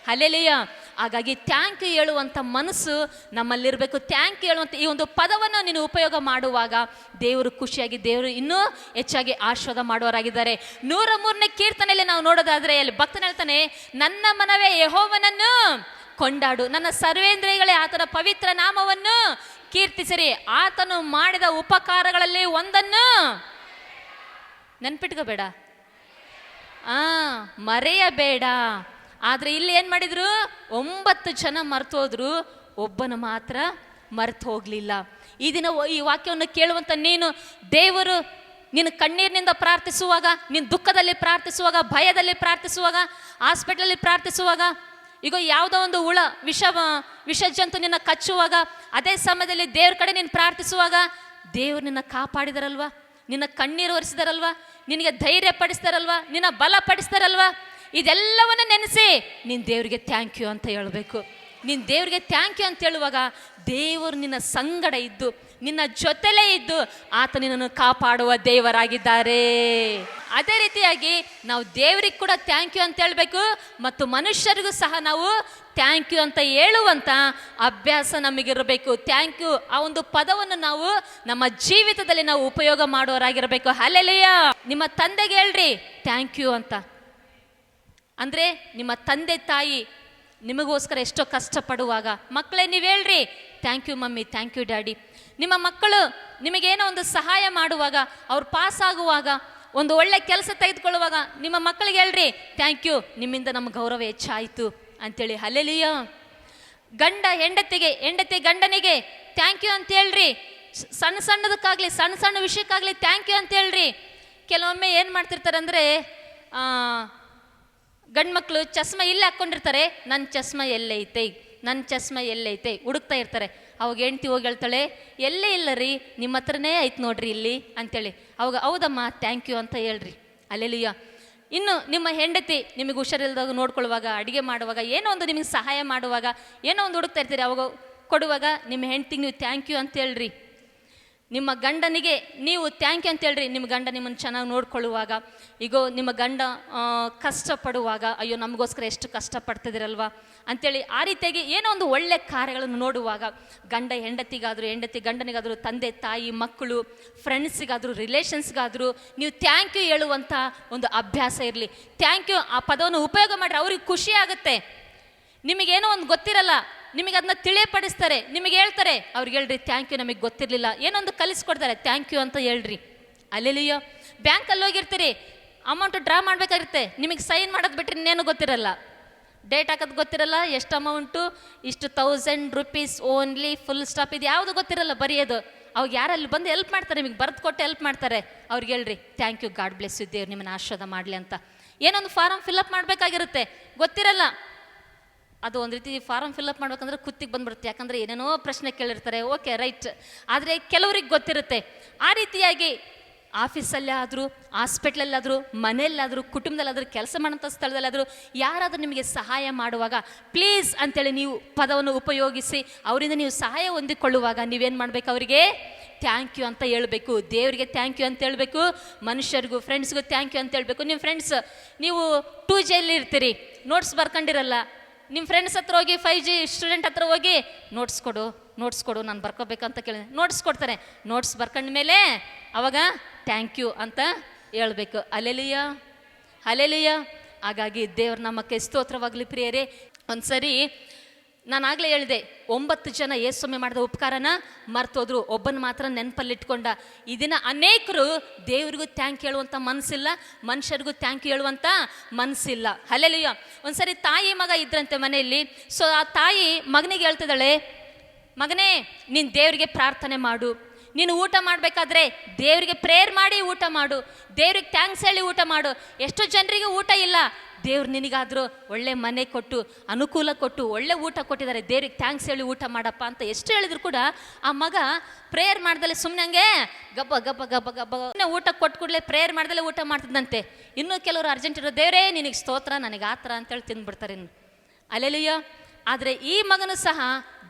ಹಲ್ಲೆಲೂಯಾ. ಹಾಗಾಗಿ ಥ್ಯಾಂಕ್ ಯು ಹೇಳುವಂಥ ಮನಸ್ಸು ನಮ್ಮಲ್ಲಿರಬೇಕು. ಥ್ಯಾಂಕ್ ಯು ಹೇಳುವಂಥ ಈ ಒಂದು ಪದವನ್ನು ನೀನು ಉಪಯೋಗ ಮಾಡುವಾಗ ದೇವರು ಖುಷಿಯಾಗಿ, ದೇವರು ಇನ್ನೂ ಹೆಚ್ಚಾಗಿ ಆಶೀರ್ವಾದ ಮಾಡುವವರಾಗಿದ್ದಾರೆ. 103ನೇ ಕೀರ್ತನೆಯಲ್ಲಿ ನಾವು ನೋಡೋದಾದರೆ ಅಲ್ಲಿ ಭಕ್ತನ ಹೇಳ್ತಾನೆ, ನನ್ನ ಮನವೇ ಯೆಹೋವನನ್ನು ಕೊಂಡಾಡು, ನನ್ನ ಸರ್ವೇಂದ್ರಿಯಗಳೇ ಆತನ ಪವಿತ್ರ ನಾಮವನ್ನು ಕೀರ್ತಿಸಿರಿ, ಆತನು ಮಾಡಿದ ಉಪಕಾರಗಳಲ್ಲಿ ಒಂದನ್ನು ನೆನ್ಪಿಟ್ಕೋಬೇಡ, ಮರೆಯಬೇಡ. ಆದರೆ ಇಲ್ಲಿ ಏನು ಮಾಡಿದ್ರು? 9 ಜನ ಮರ್ತು ಹೋದ್ರು, ಒಬ್ಬನು ಮಾತ್ರ ಮರ್ತು ಹೋಗಲಿಲ್ಲ. ಈ ದಿನ ಈ ವಾಕ್ಯವನ್ನು ಕೇಳುವಂಥ ನೀನು, ದೇವರು ನಿನ್ನ ಕಣ್ಣೀರಿನಿಂದ ಪ್ರಾರ್ಥಿಸುವಾಗ, ನಿನ್ನ ದುಃಖದಲ್ಲಿ ಪ್ರಾರ್ಥಿಸುವಾಗ, ಭಯದಲ್ಲಿ ಪ್ರಾರ್ಥಿಸುವಾಗ, ಹಾಸ್ಪಿಟಲಲ್ಲಿ ಪ್ರಾರ್ಥಿಸುವಾಗ, ಈಗ ಯಾವುದೋ ಒಂದು ಹುಳ ವಿಷ ಜಂತು ನಿನ್ನ ಕಚ್ಚುವಾಗ, ಅದೇ ಸಮಯದಲ್ಲಿ ದೇವ್ರ ಕಡೆ ನೀನು ಪ್ರಾರ್ಥಿಸುವಾಗ ದೇವ್ರು ನಿನ್ನ ಕಾಪಾಡಿದಾರಲ್ವ, ನಿನ್ನ ಕಣ್ಣೀರು ಒರೆಸಿದಾರಲ್ವ, ನಿನಗೆ ಧೈರ್ಯ ಪಡಿಸ್ತಾರಲ್ವ, ನಿನ್ನ ಬಲ ಪಡಿಸ್ತಾರಲ್ವ. ಇದೆಲ್ಲವನ್ನು ನೆನೆಸಿ ನೀನು ದೇವರಿಗೆ ಥ್ಯಾಂಕ್ ಯು ಅಂತ ಹೇಳಬೇಕು. ನೀನು ದೇವರಿಗೆ ಥ್ಯಾಂಕ್ ಯು ಅಂತ ಹೇಳುವಾಗ ದೇವರು ನಿನ್ನ ಸಂಗಡ ಇದ್ದು, ನಿನ್ನ ಜೊತೆಲೇ ಇದ್ದು ಆತ ನಿನ್ನನ್ನು ಕಾಪಾಡುವ ದೇವರಾಗಿದ್ದಾರೆ. ಅದೇ ರೀತಿಯಾಗಿ ನಾವು ದೇವರಿಗೆ ಕೂಡ ಥ್ಯಾಂಕ್ ಯು ಅಂತ ಹೇಳಬೇಕು, ಮತ್ತು ಮನುಷ್ಯರಿಗೂ ಸಹ ನಾವು ಥ್ಯಾಂಕ್ ಯು ಅಂತ ಹೇಳುವಂಥ ಅಭ್ಯಾಸ ನಮಗಿರಬೇಕು. ಥ್ಯಾಂಕ್ ಯು ಆ ಒಂದು ಪದವನ್ನು ನಾವು ನಮ್ಮ ಜೀವಿತದಲ್ಲಿ ನಾವು ಉಪಯೋಗ ಮಾಡೋರಾಗಿರಬೇಕು. ಹಲ್ಲೆಲೂಯಾ. ನಿಮ್ಮ ತಂದೆಗೆ ಹೇಳ್ರಿ ಥ್ಯಾಂಕ್ ಯು ಅಂತ. ಅಂದರೆ ನಿಮ್ಮ ತಂದೆ ತಾಯಿ ನಿಮಗೋಸ್ಕರ ಎಷ್ಟೋ ಕಷ್ಟಪಡುವಾಗ ಮಕ್ಕಳೇ ನೀವು ಹೇಳ್ರಿ thank you mummy, thank you daddy. ನಿಮ್ಮ ಮಕ್ಕಳು ನಿಮಗೇನೋ ಒಂದು ಸಹಾಯ ಮಾಡುವಾಗ, ಅವ್ರು ಪಾಸ್ ಆಗುವಾಗ, ಒಂದು ಒಳ್ಳೆ ಕೆಲಸ ತೆಗೆದುಕೊಳ್ಳುವಾಗ ನಿಮ್ಮ ಮಕ್ಕಳಿಗೆ ಹೇಳ್ರಿ ಥ್ಯಾಂಕ್ ಯು, ನಿಮ್ಮಿಂದ ನಮ್ಮ ಗೌರವ ಹೆಚ್ಚಾಯಿತು ಅಂತೇಳಿ. ಹಲ್ಲೆಲೂಯಾ. ಗಂಡ ಹೆಂಡತಿಗೆ, ಹೆಂಡತಿ ಗಂಡನಿಗೆ ಥ್ಯಾಂಕ್ ಯು ಅಂತ ಹೇಳ್ರಿ. ಸಣ್ಣ ಸಣ್ಣದಕ್ಕಾಗಲಿ, ಸಣ್ಣ ಸಣ್ಣ ವಿಷಯಕ್ಕಾಗಲಿ ಥ್ಯಾಂಕ್ ಯು ಅಂತ ಹೇಳ್ರಿ. ಕೆಲವೊಮ್ಮೆ ಏನು ಮಾಡ್ತಿರ್ತಾರೆ ಅಂದರೆ, ಗಂಡು ಮಕ್ಕಳು ಚಸ್ಮ ಇಲ್ಲಿ ಹಾಕ್ಕೊಂಡಿರ್ತಾರೆ, ನನ್ನ ಚಸ್ಮ ಎಲ್ಲೈತೆ, ನನ್ನ ಚಸ್ಮ ಎಲ್ಲೈತೆ ಹುಡುಕ್ತಾ ಇರ್ತಾರೆ. ಅವಾಗ ಹೆಂಡ್ತಿ ಹೋಗಿ ಹೇಳ್ತಾಳೆ, ಎಲ್ಲೇ ಇಲ್ಲ ರೀ, ನಿಮ್ಮ ಹತ್ರನೇ ಐತೆ ನೋಡ್ರಿ ಇಲ್ಲಿ ಅಂತೇಳಿ. ಅವಾಗ ಹೌದಮ್ಮ ಥ್ಯಾಂಕ್ ಯು ಅಂತ ಹೇಳ್ರಿ. ಹಲ್ಲೆಲೂಯಾ. ಇನ್ನು ನಿಮ್ಮ ಹೆಂಡತಿ ನಿಮಗೆ ಹುಷಾರಿಲ್ದಾಗ ನೋಡ್ಕೊಳ್ಳುವಾಗ, ಅಡುಗೆ ಮಾಡುವಾಗ, ಏನೋ ಒಂದು ನಿಮಗೆ ಸಹಾಯ ಮಾಡುವಾಗ, ಏನೋ ಒಂದು ಹುಡುಕ್ತಾ ಇರ್ತೀರಿ, ಅವಾಗ ಕೊಡುವಾಗ ನಿಮ್ಮ ಹೆಂಡ್ತಿಗೆ ನೀವು ಥ್ಯಾಂಕ್ ಯು ಅಂತ ಹೇಳ್ರಿ. ನಿಮ್ಮ ಗಂಡನಿಗೆ ನೀವು ಥ್ಯಾಂಕ್ ಯು ಅಂತ ಹೇಳ್ರಿ. ನಿಮ್ಮ ಗಂಡ ನಿಮ್ಮನ್ನು ಚೆನ್ನಾಗಿ ನೋಡ್ಕೊಳ್ಳುವಾಗ, ಈಗ ನಿಮ್ಮ ಗಂಡ ಕಷ್ಟಪಡುವಾಗ, ಅಯ್ಯೋ ನಮಗೋಸ್ಕರ ಎಷ್ಟು ಕಷ್ಟಪಡ್ತಿದ್ದೀರಲ್ವ ಅಂಥೇಳಿ ಆ ರೀತಿಯಾಗಿ ಏನೋ ಒಂದು ಒಳ್ಳೆ ಕಾರ್ಯಗಳನ್ನು ನೋಡುವಾಗ, ಗಂಡ ಹೆಂಡತಿಗಾದರೂ, ಹೆಂಡತಿ ಗಂಡನಿಗಾದರೂ, ತಂದೆ ತಾಯಿ ಮಕ್ಕಳು ಫ್ರೆಂಡ್ಸಿಗಾದರೂ, ರಿಲೇಷನ್ಸ್ಗಾದರೂ ನೀವು ಥ್ಯಾಂಕ್ ಯು ಹೇಳುವಂಥ ಒಂದು ಅಭ್ಯಾಸ ಇರಲಿ. ಥ್ಯಾಂಕ್ ಯು ಆ ಪದವನ್ನು ಉಪಯೋಗ ಮಾಡಿರಿ, ಅವ್ರಿಗೆ ಖುಷಿ ಆಗುತ್ತೆ. ನಿಮಗೇನೋ ಒಂದು ಗೊತ್ತಿರಲ್ಲ, ನಿಮಗೆ ಅದನ್ನ ತಿಳಿಯಪಡಿಸ್ತಾರೆ, ನಿಮಗೆ ಹೇಳ್ತಾರೆ, ಅವ್ರಿಗೆ ಹೇಳ್ರಿ ಥ್ಯಾಂಕ್ ಯು, ನಮಗೆ ಗೊತ್ತಿರಲಿಲ್ಲ, ಏನೊಂದು ಕಲಿಸ್ಕೊಡ್ತಾರೆ, ಥ್ಯಾಂಕ್ ಯು ಅಂತ ಹೇಳ್ರಿ. ಅಲ್ಲೆಲ್ಲಿಯೋ ಬ್ಯಾಂಕಲ್ಲಿ ಹೋಗಿರ್ತೀರಿ, ಅಮೌಂಟ್ ಡ್ರಾ ಮಾಡಬೇಕಾಗಿರುತ್ತೆ, ನಿಮಗೆ ಸೈನ್ ಮಾಡೋದು ಬಿಟ್ಟರೆ ಇನ್ನೇನು ಗೊತ್ತಿರಲ್ಲ, ಡೇಟ್ ಹಾಕೋದು ಗೊತ್ತಿರಲ್ಲ, ಎಷ್ಟು ಅಮೌಂಟು, ಇಷ್ಟು 1000 ರೂಪೀಸ್ ಓನ್ಲಿ, ಫುಲ್ ಸ್ಟಾಪ್, ಇದು ಯಾವುದು ಗೊತ್ತಿರಲ್ಲ ಬರೆಯೋದು. ಅವಾಗ ಯಾರಲ್ಲಿ ಬಂದು ಹೆಲ್ಪ್ ಮಾಡ್ತಾರೆ, ನಿಮಗೆ ಬರೆದು ಕೊಟ್ಟು ಹೆಲ್ಪ್ ಮಾಡ್ತಾರೆ, ಅವ್ರಿಗೆ ಹೇಳ್ರಿ thank you, God bless you, ದೇವ್ರು ನಿಮ್ಮನ್ನು ಆಶೀರ್ವಾದ ಮಾಡಲಿ ಅಂತ. ಏನೊಂದು ಫಾರಮ್ ಫಿಲ್ಅಪ್ ಮಾಡಬೇಕಾಗಿರುತ್ತೆ, ಗೊತ್ತಿರಲ್ಲ, ಅದು ಒಂದು ರೀತಿ ಫಾರಮ್ ಫಿಲ್ಅಪ್ ಮಾಡ್ಬೇಕಂದ್ರೆ ಕುತ್ತಿಗೆ ಬಂದ್ಬಿಡುತ್ತೆ, ಯಾಕಂದರೆ ಏನೇನೋ ಪ್ರಶ್ನೆ ಕೇಳಿರ್ತಾರೆ, ಓಕೆ ರೈಟ್. ಆದರೆ ಕೆಲವ್ರಿಗೆ ಗೊತ್ತಿರುತ್ತೆ. ಆ ರೀತಿಯಾಗಿ ಆಫೀಸಲ್ಲೇ ಆದರೂ, ಹಾಸ್ಪಿಟ್ಲಲ್ಲಾದರೂ, ಮನೆಯಲ್ಲಾದರೂ, ಕುಟುಂಬದಲ್ಲಾದರೂ, ಕೆಲಸ ಮಾಡೋಂಥ ಸ್ಥಳದಲ್ಲಾದರೂ ಯಾರಾದರೂ ನಿಮಗೆ ಸಹಾಯ ಮಾಡುವಾಗ ಪ್ಲೀಸ್ ಅಂತೇಳಿ ನೀವು ಪದವನ್ನು ಉಪಯೋಗಿಸಿ ಅವರಿಂದ ನೀವು ಸಹಾಯ ಹೊಂದಿಕೊಳ್ಳುವಾಗ ನೀವೇನು ಮಾಡಬೇಕು, ಅವರಿಗೆ ಥ್ಯಾಂಕ್ ಯು ಅಂತ ಹೇಳ್ಬೇಕು. ದೇವರಿಗೆ ಥ್ಯಾಂಕ್ ಯು ಅಂತ ಹೇಳಬೇಕು, ಮನುಷ್ಯರಿಗೂ ಫ್ರೆಂಡ್ಸ್ಗೂ ಥ್ಯಾಂಕ್ ಯು ಅಂತ ಹೇಳಬೇಕು. ನಿಮ್ಮ ಫ್ರೆಂಡ್ಸ್, ನೀವು 2G ಇರ್ತೀರಿ, ನೋಟ್ಸ್ ಬರ್ಕೊಂಡಿರಲ್ಲ, ನಿಮ್ಮ ಫ್ರೆಂಡ್ಸ್ ಹತ್ರ ಹೋಗಿ 5G ಸ್ಟೂಡೆಂಟ್ ಹತ್ರ ಹೋಗಿ ನೋಟ್ಸ್ ಕೊಡು ನಾನು ಬರ್ಕೋಬೇಕಂತ ಕೇಳಿ ನೋಟ್ಸ್ ಕೊಡ್ತಾರೆ. ನೋಟ್ಸ್ ಬರ್ಕೊಂಡ ಮೇಲೆ ಅವಾಗ ಥ್ಯಾಂಕ್ ಯು ಅಂತ ಹೇಳ್ಬೇಕು. Hallelujah, hallelujah. ಹಾಗಾಗಿ ದೇವ್ರ ನಾಮಕ್ಕೆ ಸ್ತೋತ್ರವಾಗಲಿ ಪ್ರಿಯರೇ. ಒಂದು ಸರಿ ನಾನು ಆಗಲೇ ಹೇಳಿದೆ, 9 ಜನ ಯೇಸುಸ್ವಾಮಿ ಮಾಡಿದ ಉಪಕಾರನ ಮರ್ತೋದ್ರು, ಒಬ್ಬನ ಮಾತ್ರ ನೆನಪಲ್ಲಿಟ್ಕೊಂಡ. ಈ ದಿನ ಅನೇಕರು ದೇವರಿಗೂ ಥ್ಯಾಂಕ್ ಹೇಳುವಂಥ ಮನಸ್ಸಿಲ್ಲ, ಮನುಷ್ಯರಿಗೂ ಥ್ಯಾಂಕ್ ಹೇಳುವಂಥ ಮನಸ್ಸಿಲ್ಲ. ಹಲ್ಲೆಲೂಯಾ. ಒಂದು ಸರಿ ತಾಯಿ ಮಗ ಇದ್ರಂತೆ ಮನೆಯಲ್ಲಿ. ಸೊ ಆ ತಾಯಿ ಮಗನಿಗೆ ಹೇಳ್ತಿದ್ದಾಳೆ, ಮಗನೇ ನೀನು ದೇವರಿಗೆ ಪ್ರಾರ್ಥನೆ ಮಾಡು, ನೀನು ಊಟ ಮಾಡಬೇಕಾದ್ರೆ ದೇವರಿಗೆ ಪ್ರೇಯರ್ ಮಾಡಿ ಊಟ ಮಾಡು, ದೇವ್ರಿಗೆ ಥ್ಯಾಂಕ್ಸ್ ಹೇಳಿ ಊಟ ಮಾಡು. ಎಷ್ಟೋ ಜನರಿಗೆ ಊಟ ಇಲ್ಲ, ದೇವ್ರು ನಿನಗಾದರೂ ಒಳ್ಳೆ ಮನೆ ಕೊಟ್ಟು, ಅನುಕೂಲ ಕೊಟ್ಟು, ಒಳ್ಳೆ ಊಟ ಕೊಟ್ಟಿದ್ದಾರೆ, ದೇವ್ರಿಗೆ ಥ್ಯಾಂಕ್ಸ್ ಹೇಳಿ ಊಟ ಮಾಡಪ್ಪ ಅಂತ ಎಷ್ಟು ಹೇಳಿದ್ರು ಕೂಡ ಆ ಮಗ ಪ್ರೇಯರ್ ಮಾಡ್ದಲೆ ಸುಮ್ಮನೆ ಹಂಗೆ ಗಬ್ಬ ಗಬ್ಬ ಗಬ್ಬ ಗಬ್ಬ ಊಟ ಕೊಟ್ಟು ಕೂಡಲೇ ಪ್ರೇಯರ್ ಮಾಡ್ದಲೆ ಊಟ ಮಾಡ್ತಿದ್ದಂತೆ. ಇನ್ನೂ ಕೆಲವರು ಅರ್ಜೆಂಟ್ ಇರೋ, ದೇವರೇ ನಿನಗೆ ಸ್ತೋತ್ರ, ನನಗೆ ಆ ಥರ ಅಂತೇಳಿ ತಿಂದ್ಬಿಡ್ತಾರೆ ಇನ್ನು. ಅಲ್ಲೆಲೂಯಾ. ಆದರೆ ಈ ಮಗನು ಸಹ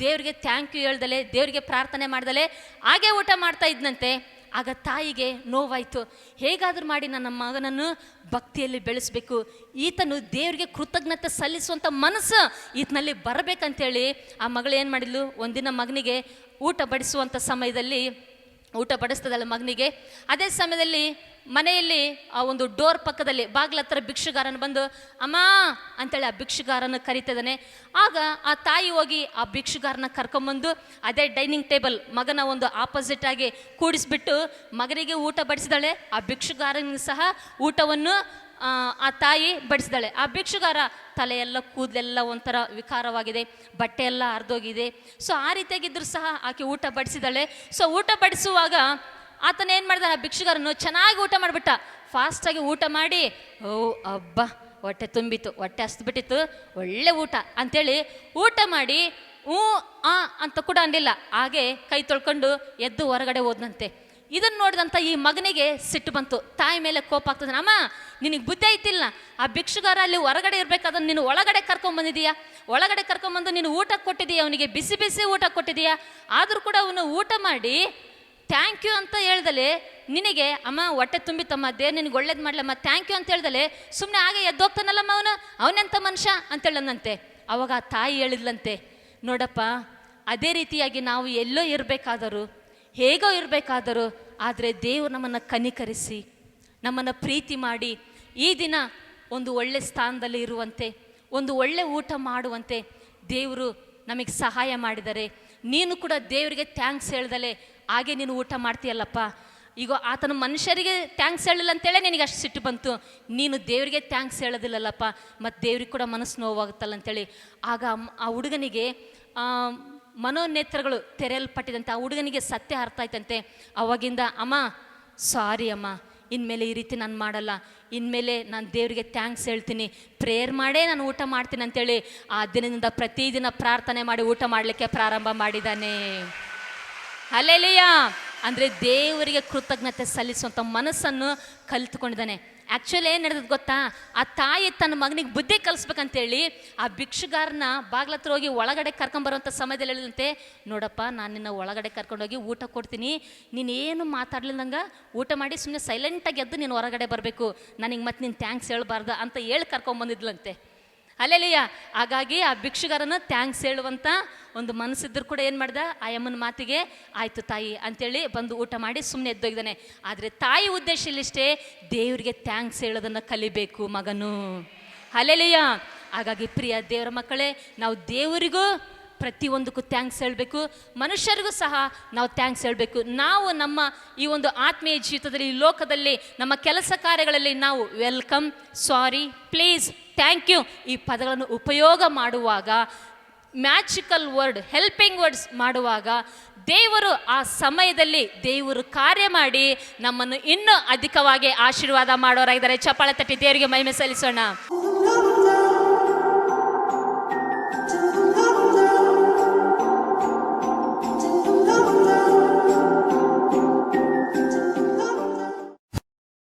ದೇವರಿಗೆ ಥ್ಯಾಂಕ್ ಯು ಹೇಳ್ದಲೆ, ದೇವರಿಗೆ ಪ್ರಾರ್ಥನೆ ಮಾಡ್ದಲೆ ಹಾಗೆ ಊಟ ಮಾಡ್ತಾ ಇದ್ದಂತೆ. ಆಗ ತಾಯಿಗೆ ನೋವಾಯಿತು, ಹೇಗಾದರೂ ಮಾಡಿ ನನ್ನ ಮಗನನ್ನು ಭಕ್ತಿಯಲ್ಲಿ ಬೆಳೆಸಬೇಕು, ಈತನು ದೇವರಿಗೆ ಕೃತಜ್ಞತೆ ಸಲ್ಲಿಸುವಂಥ ಮನಸ್ಸು ಈತನಲ್ಲಿ ಬರಬೇಕಂತೇಳಿ ಆ ಮಗಳು ಏನು ಮಾಡಿದ್ಲು, ಒಂದಿನ ಮಗನಿಗೆ ಊಟ ಬಡಿಸುವಂಥ ಸಮಯದಲ್ಲಿ ಊಟ ಬಡಿಸ್ತದಲ್ಲ ಮಗನಿಗೆ. ಅದೇ ಸಮಯದಲ್ಲಿ ಮನೆಯಲ್ಲಿ ಆ ಒಂದು ಡೋರ್ ಪಕ್ಕದಲ್ಲಿ ಬಾಗಿಲ ಹತ್ರ ಭಿಕ್ಷುಗಾರನ ಬಂದು ಅಮ್ಮ ಅಂತೇಳಿ ಆ ಭಿಕ್ಷುಗಾರನ ಕರಿತಿದ್ದಾನೆ. ಆಗ ಆ ತಾಯಿ ಹೋಗಿ ಆ ಭಿಕ್ಷುಗಾರನ ಕರ್ಕೊಂಬಂದು ಅದೇ ಡೈನಿಂಗ್ ಟೇಬಲ್ ಮಗನ ಒಂದು ಆಪೋಸಿಟ್ ಆಗಿ ಕೂಡಿಸ್ಬಿಟ್ಟು ಮಗನಿಗೆ ಊಟ ಬಡಿಸಿದಾಳೆ. ಆ ಭಿಕ್ಷುಗಾರನಿಗೆ ಸಹ ಊಟವನ್ನು ಆ ತಾಯಿ ಬಡಿಸಿದಾಳೆ. ಆ ಭಿಕ್ಷುಗಾರ ತಲೆಯೆಲ್ಲ ಕೂದಲೆಲ್ಲ ಒಂಥರ ವಿಕಾರವಾಗಿದೆ, ಬಟ್ಟೆ ಎಲ್ಲ ಹರಿದೋಗಿದೆ. ಸೊ ಆ ರೀತಿಯಾಗಿದ್ದರೂ ಸಹ ಆಕೆ ಊಟ ಬಡಿಸಿದಾಳೆ. ಸೊ ಊಟ ಬಡಿಸುವಾಗ ಆತನ ಏನು ಮಾಡಿದಾನೆ, ಆ ಭಿಕ್ಷುಗಾರನು ಚೆನ್ನಾಗಿ ಊಟ ಮಾಡಿಬಿಟ್ಟ. ಫಾಸ್ಟಾಗಿ ಊಟ ಮಾಡಿ, ಓ ಅಬ್ಬ ಹೊಟ್ಟೆ ತುಂಬಿತ್ತು, ಹೊಟ್ಟೆ ಹಸ್ಬಿಟ್ಟಿತ್ತು, ಒಳ್ಳೆ ಊಟ ಅಂಥೇಳಿ ಊಟ ಮಾಡಿ ಅಂತ ಕೂಡ ಅನ್ನಲಿಲ್ಲ. ಹಾಗೆ ಕೈ ತೊಳ್ಕೊಂಡು ಎದ್ದು ಹೊರಗಡೆ ಹೋದಂತೆ. ಇದನ್ನು ನೋಡಿದಂಥ ಈ ಮಗನಿಗೆ ಸಿಟ್ಟು ಬಂತು, ತಾಯಿ ಮೇಲೆ ಕೋಪ ಆಗ್ತದೆ. ಅಮ್ಮ ನಿನಗೆ ಬುದ್ಧಿ ಐತಿಲ್ಲ, ಆ ಭಿಕ್ಷುಗಾರ ಅಲ್ಲಿ ಹೊರಗಡೆ ಇರಬೇಕಾದ್ರೆ ನೀನು ಒಳಗಡೆ ಕರ್ಕೊಂಬಂದಿದೀಯಾ, ಒಳಗಡೆ ಕರ್ಕೊಂಬಂದು ನೀನು ಊಟ ಕೊಟ್ಟಿದೀಯಾ, ಅವನಿಗೆ ಬಿಸಿ ಬಿಸಿ ಊಟ ಕೊಟ್ಟಿದೀಯಾ, ಆದರೂ ಕೂಡ ಅವನು ಊಟ ಮಾಡಿ ಥ್ಯಾಂಕ್ ಯು ಅಂತ ಹೇಳ್ದಲೆ ನಿನಗೆ ಅಮ್ಮ ಹೊಟ್ಟೆ ತುಂಬಿತಮ್ಮ, ದೇವ್ರು ನಿನಗೆ ಒಳ್ಳೇದು ಮಾಡಲಮ್ಮ, ಥ್ಯಾಂಕ್ ಯು ಅಂತ ಹೇಳ್ದಲೆ ಸುಮ್ಮನೆ ಹಾಗೆ ಎದ್ದೋಗ್ತಾನಲ್ಲಮ್ಮ ಅವನೆಂಥ ಮನುಷ್ಯ ಅಂತೇಳಂತೆ. ಅವಾಗ ಆ ತಾಯಿ ಹೇಳಿದ್ಲಂತೆ, ನೋಡಪ್ಪ ಅದೇ ರೀತಿಯಾಗಿ ನಾವು ಎಲ್ಲೋ ಇರಬೇಕಾದರೂ, ಹೇಗೋ ಇರಬೇಕಾದರೂ, ಆದರೆ ದೇವರು ನಮ್ಮನ್ನು ಕನಿಕರಿಸಿ ನಮ್ಮನ್ನು ಪ್ರೀತಿ ಮಾಡಿ ಈ ದಿನ ಒಂದು ಒಳ್ಳೆ ಸ್ಥಾನದಲ್ಲಿ ಇರುವಂತೆ, ಒಂದು ಒಳ್ಳೆ ಊಟ ಮಾಡುವಂತೆ ದೇವರು ನಮಗೆ ಸಹಾಯ ಮಾಡಿದ್ದಾರೆ. ನೀನು ಕೂಡ ದೇವರಿಗೆ ಥ್ಯಾಂಕ್ಸ್ ಹೇಳ್ದಲೆ ಹಾಗೆ ನೀನು ಊಟ ಮಾಡ್ತೀಯಲ್ಲಪ್ಪ. ಈಗ ಆತನ ಮನುಷ್ಯರಿಗೆ ಥ್ಯಾಂಕ್ಸ್ ಹೇಳಿಲ್ಲ ಅಂತೇಳಿ ನಿನಗೆ ಅಷ್ಟು ಸಿಟ್ಟು ಬಂತು, ನೀನು ದೇವರಿಗೆ ಥ್ಯಾಂಕ್ಸ್ ಹೇಳೋದಿಲ್ಲಲ್ಲಪ್ಪ, ಮತ್ತು ದೇವ್ರಿಗೆ ಕೂಡ ಮನಸ್ಸು ನೋವಾಗುತ್ತಲ್ಲ ಅಂತೇಳಿ. ಆಗ ಆ ಹುಡುಗನಿಗೆ ಮನೋನೇತ್ರಗಳು ತೆರೆಯಲ್ಪಟ್ಟಿದಂತೆ, ಆ ಹುಡುಗನಿಗೆ ಸತ್ಯ ಅರ್ಥ ಆಯ್ತಂತೆ. ಅವಾಗಿಂದ ಅಮ್ಮ ಸಾರಿ ಅಮ್ಮ, ಇನ್ಮೇಲೆ ಈ ರೀತಿ ನಾನು ಮಾಡಲ್ಲ, ಇನ್ಮೇಲೆ ನಾನು ದೇವರಿಗೆ ಥ್ಯಾಂಕ್ಸ್ ಹೇಳ್ತೀನಿ, ಪ್ರೇಯರ್ ಮಾಡೇ ನಾನು ಊಟ ಮಾಡ್ತೀನಿ ಅಂತೇಳಿ ಆ ದಿನದಿಂದ ಪ್ರತಿದಿನ ಪ್ರಾರ್ಥನೆ ಮಾಡಿ ಊಟ ಮಾಡಲಿಕ್ಕೆ ಪ್ರಾರಂಭ ಮಾಡಿದ್ದಾನೆ. ಹಲ್ಲೆಲೂಯಾ. ಅಂದರೆ ದೇವರಿಗೆ ಕೃತಜ್ಞತೆ ಸಲ್ಲಿಸುವಂಥ ಮನಸ್ಸನ್ನು ಕಲಿತುಕೊಂಡಿದ್ದಾನೆ. ಆ್ಯಕ್ಚುಲಿ ಏನು ನಡೆದದ್ದು ಗೊತ್ತಾ, ಆ ತಾಯಿ ತನ್ನ ಮಗನಿಗೆ ಬುದ್ಧಿ ಕಲಿಸ್ಬೇಕಂತೇಳಿ ಆ ಭಿಕ್ಷುಗಾರನ ಬಾಗ್ಲತ್ರ ಹೋಗಿ ಒಳಗಡೆ ಕರ್ಕೊಂಬರುವಂಥ ಸಮಯದಲ್ಲಿ ಹೇಳಿದಂತೆ, ನೋಡಪ್ಪ ನಾನು ನಿನ್ನ ಒಳಗಡೆ ಕರ್ಕೊಂಡೋಗಿ ಊಟ ಕೊಡ್ತೀನಿ, ನೀನೇನು ಮಾತಾಡ್ಲಿಲ್ಲಂಗೆ ಊಟ ಮಾಡಿ ಸುಮ್ಮನೆ ಸೈಲೆಂಟಾಗಿ ಎದ್ದು ನೀನು ಹೊರಗಡೆ ಬರಬೇಕು, ನನಗೆ ಮತ್ತೆ ನೀನು ಥ್ಯಾಂಕ್ಸ್ ಹೇಳ್ಬಾರ್ದು ಅಂತ ಹೇಳಿ ಕರ್ಕೊಂಬಂದಿದ್ಲಂತೆ. ಹಲ್ಲೆಲೂಯಾ. ಹಾಗಾಗಿ ಆ ಭಿಕ್ಷುಗಾರನ ಥ್ಯಾಂಕ್ಸ್ ಹೇಳುವಂಥ ಒಂದು ಮನಸ್ಸಿದ್ರು ಕೂಡ ಏನು ಮಾಡ್ದ, ಆ ಯಮ್ಮನ ಮಾತಿಗೆ ಆಯಿತು ತಾಯಿ ಅಂತೇಳಿ ಬಂದು ಊಟ ಮಾಡಿ ಸುಮ್ಮನೆ ಎದ್ದೋಗಿದ್ದಾನೆ. ಆದರೆ ತಾಯಿ ಉದ್ದೇಶ ಇಲ್ಲಿಷ್ಟೇ, ದೇವರಿಗೆ ಥ್ಯಾಂಕ್ಸ್ ಹೇಳೋದನ್ನು ಕಲಿಬೇಕು ಮಗನು. ಹಲ್ಲೆಲೂಯಾ. ಹಾಗಾಗಿ ಪ್ರಿಯ ದೇವರ ಮಕ್ಕಳೇ, ನಾವು ದೇವರಿಗೂ ಪ್ರತಿಯೊಂದಕ್ಕೂ ಥ್ಯಾಂಕ್ಸ್ ಹೇಳಬೇಕು, ಮನುಷ್ಯರಿಗೂ ಸಹ ನಾವು ಥ್ಯಾಂಕ್ಸ್ ಹೇಳಬೇಕು. ನಾವು ನಮ್ಮ ಈ ಒಂದು ಆತ್ಮೀಯ ಜೀವಿತದಲ್ಲಿ, ಈ ಲೋಕದಲ್ಲಿ, ನಮ್ಮ ಕೆಲಸ ಕಾರ್ಯಗಳಲ್ಲಿ ನಾವು welcome, sorry, please, thank you ಈ ಪದಗಳನ್ನು ಉಪಯೋಗ ಮಾಡುವಾಗ, ಮ್ಯಾಜಿಕಲ್ ವರ್ಡ್, ಹೆಲ್ಪಿಂಗ್ ವರ್ಡ್ಸ್ ಮಾಡುವಾಗ ದೇವರು ಆ ಸಮಯದಲ್ಲಿ ದೇವರು ಕಾರ್ಯ ಮಾಡಿ ನಮ್ಮನ್ನು ಇನ್ನೂ ಅಧಿಕವಾಗಿ ಆಶೀರ್ವಾದ ಮಾಡೋರಾಗಿದ್ದಾರೆ. ಚಪ್ಪಾಳೆ ತಟ್ಟಿ ದೇವರಿಗೆ ಮಹಿಮೆ ಸಲ್ಲಿಸೋಣ.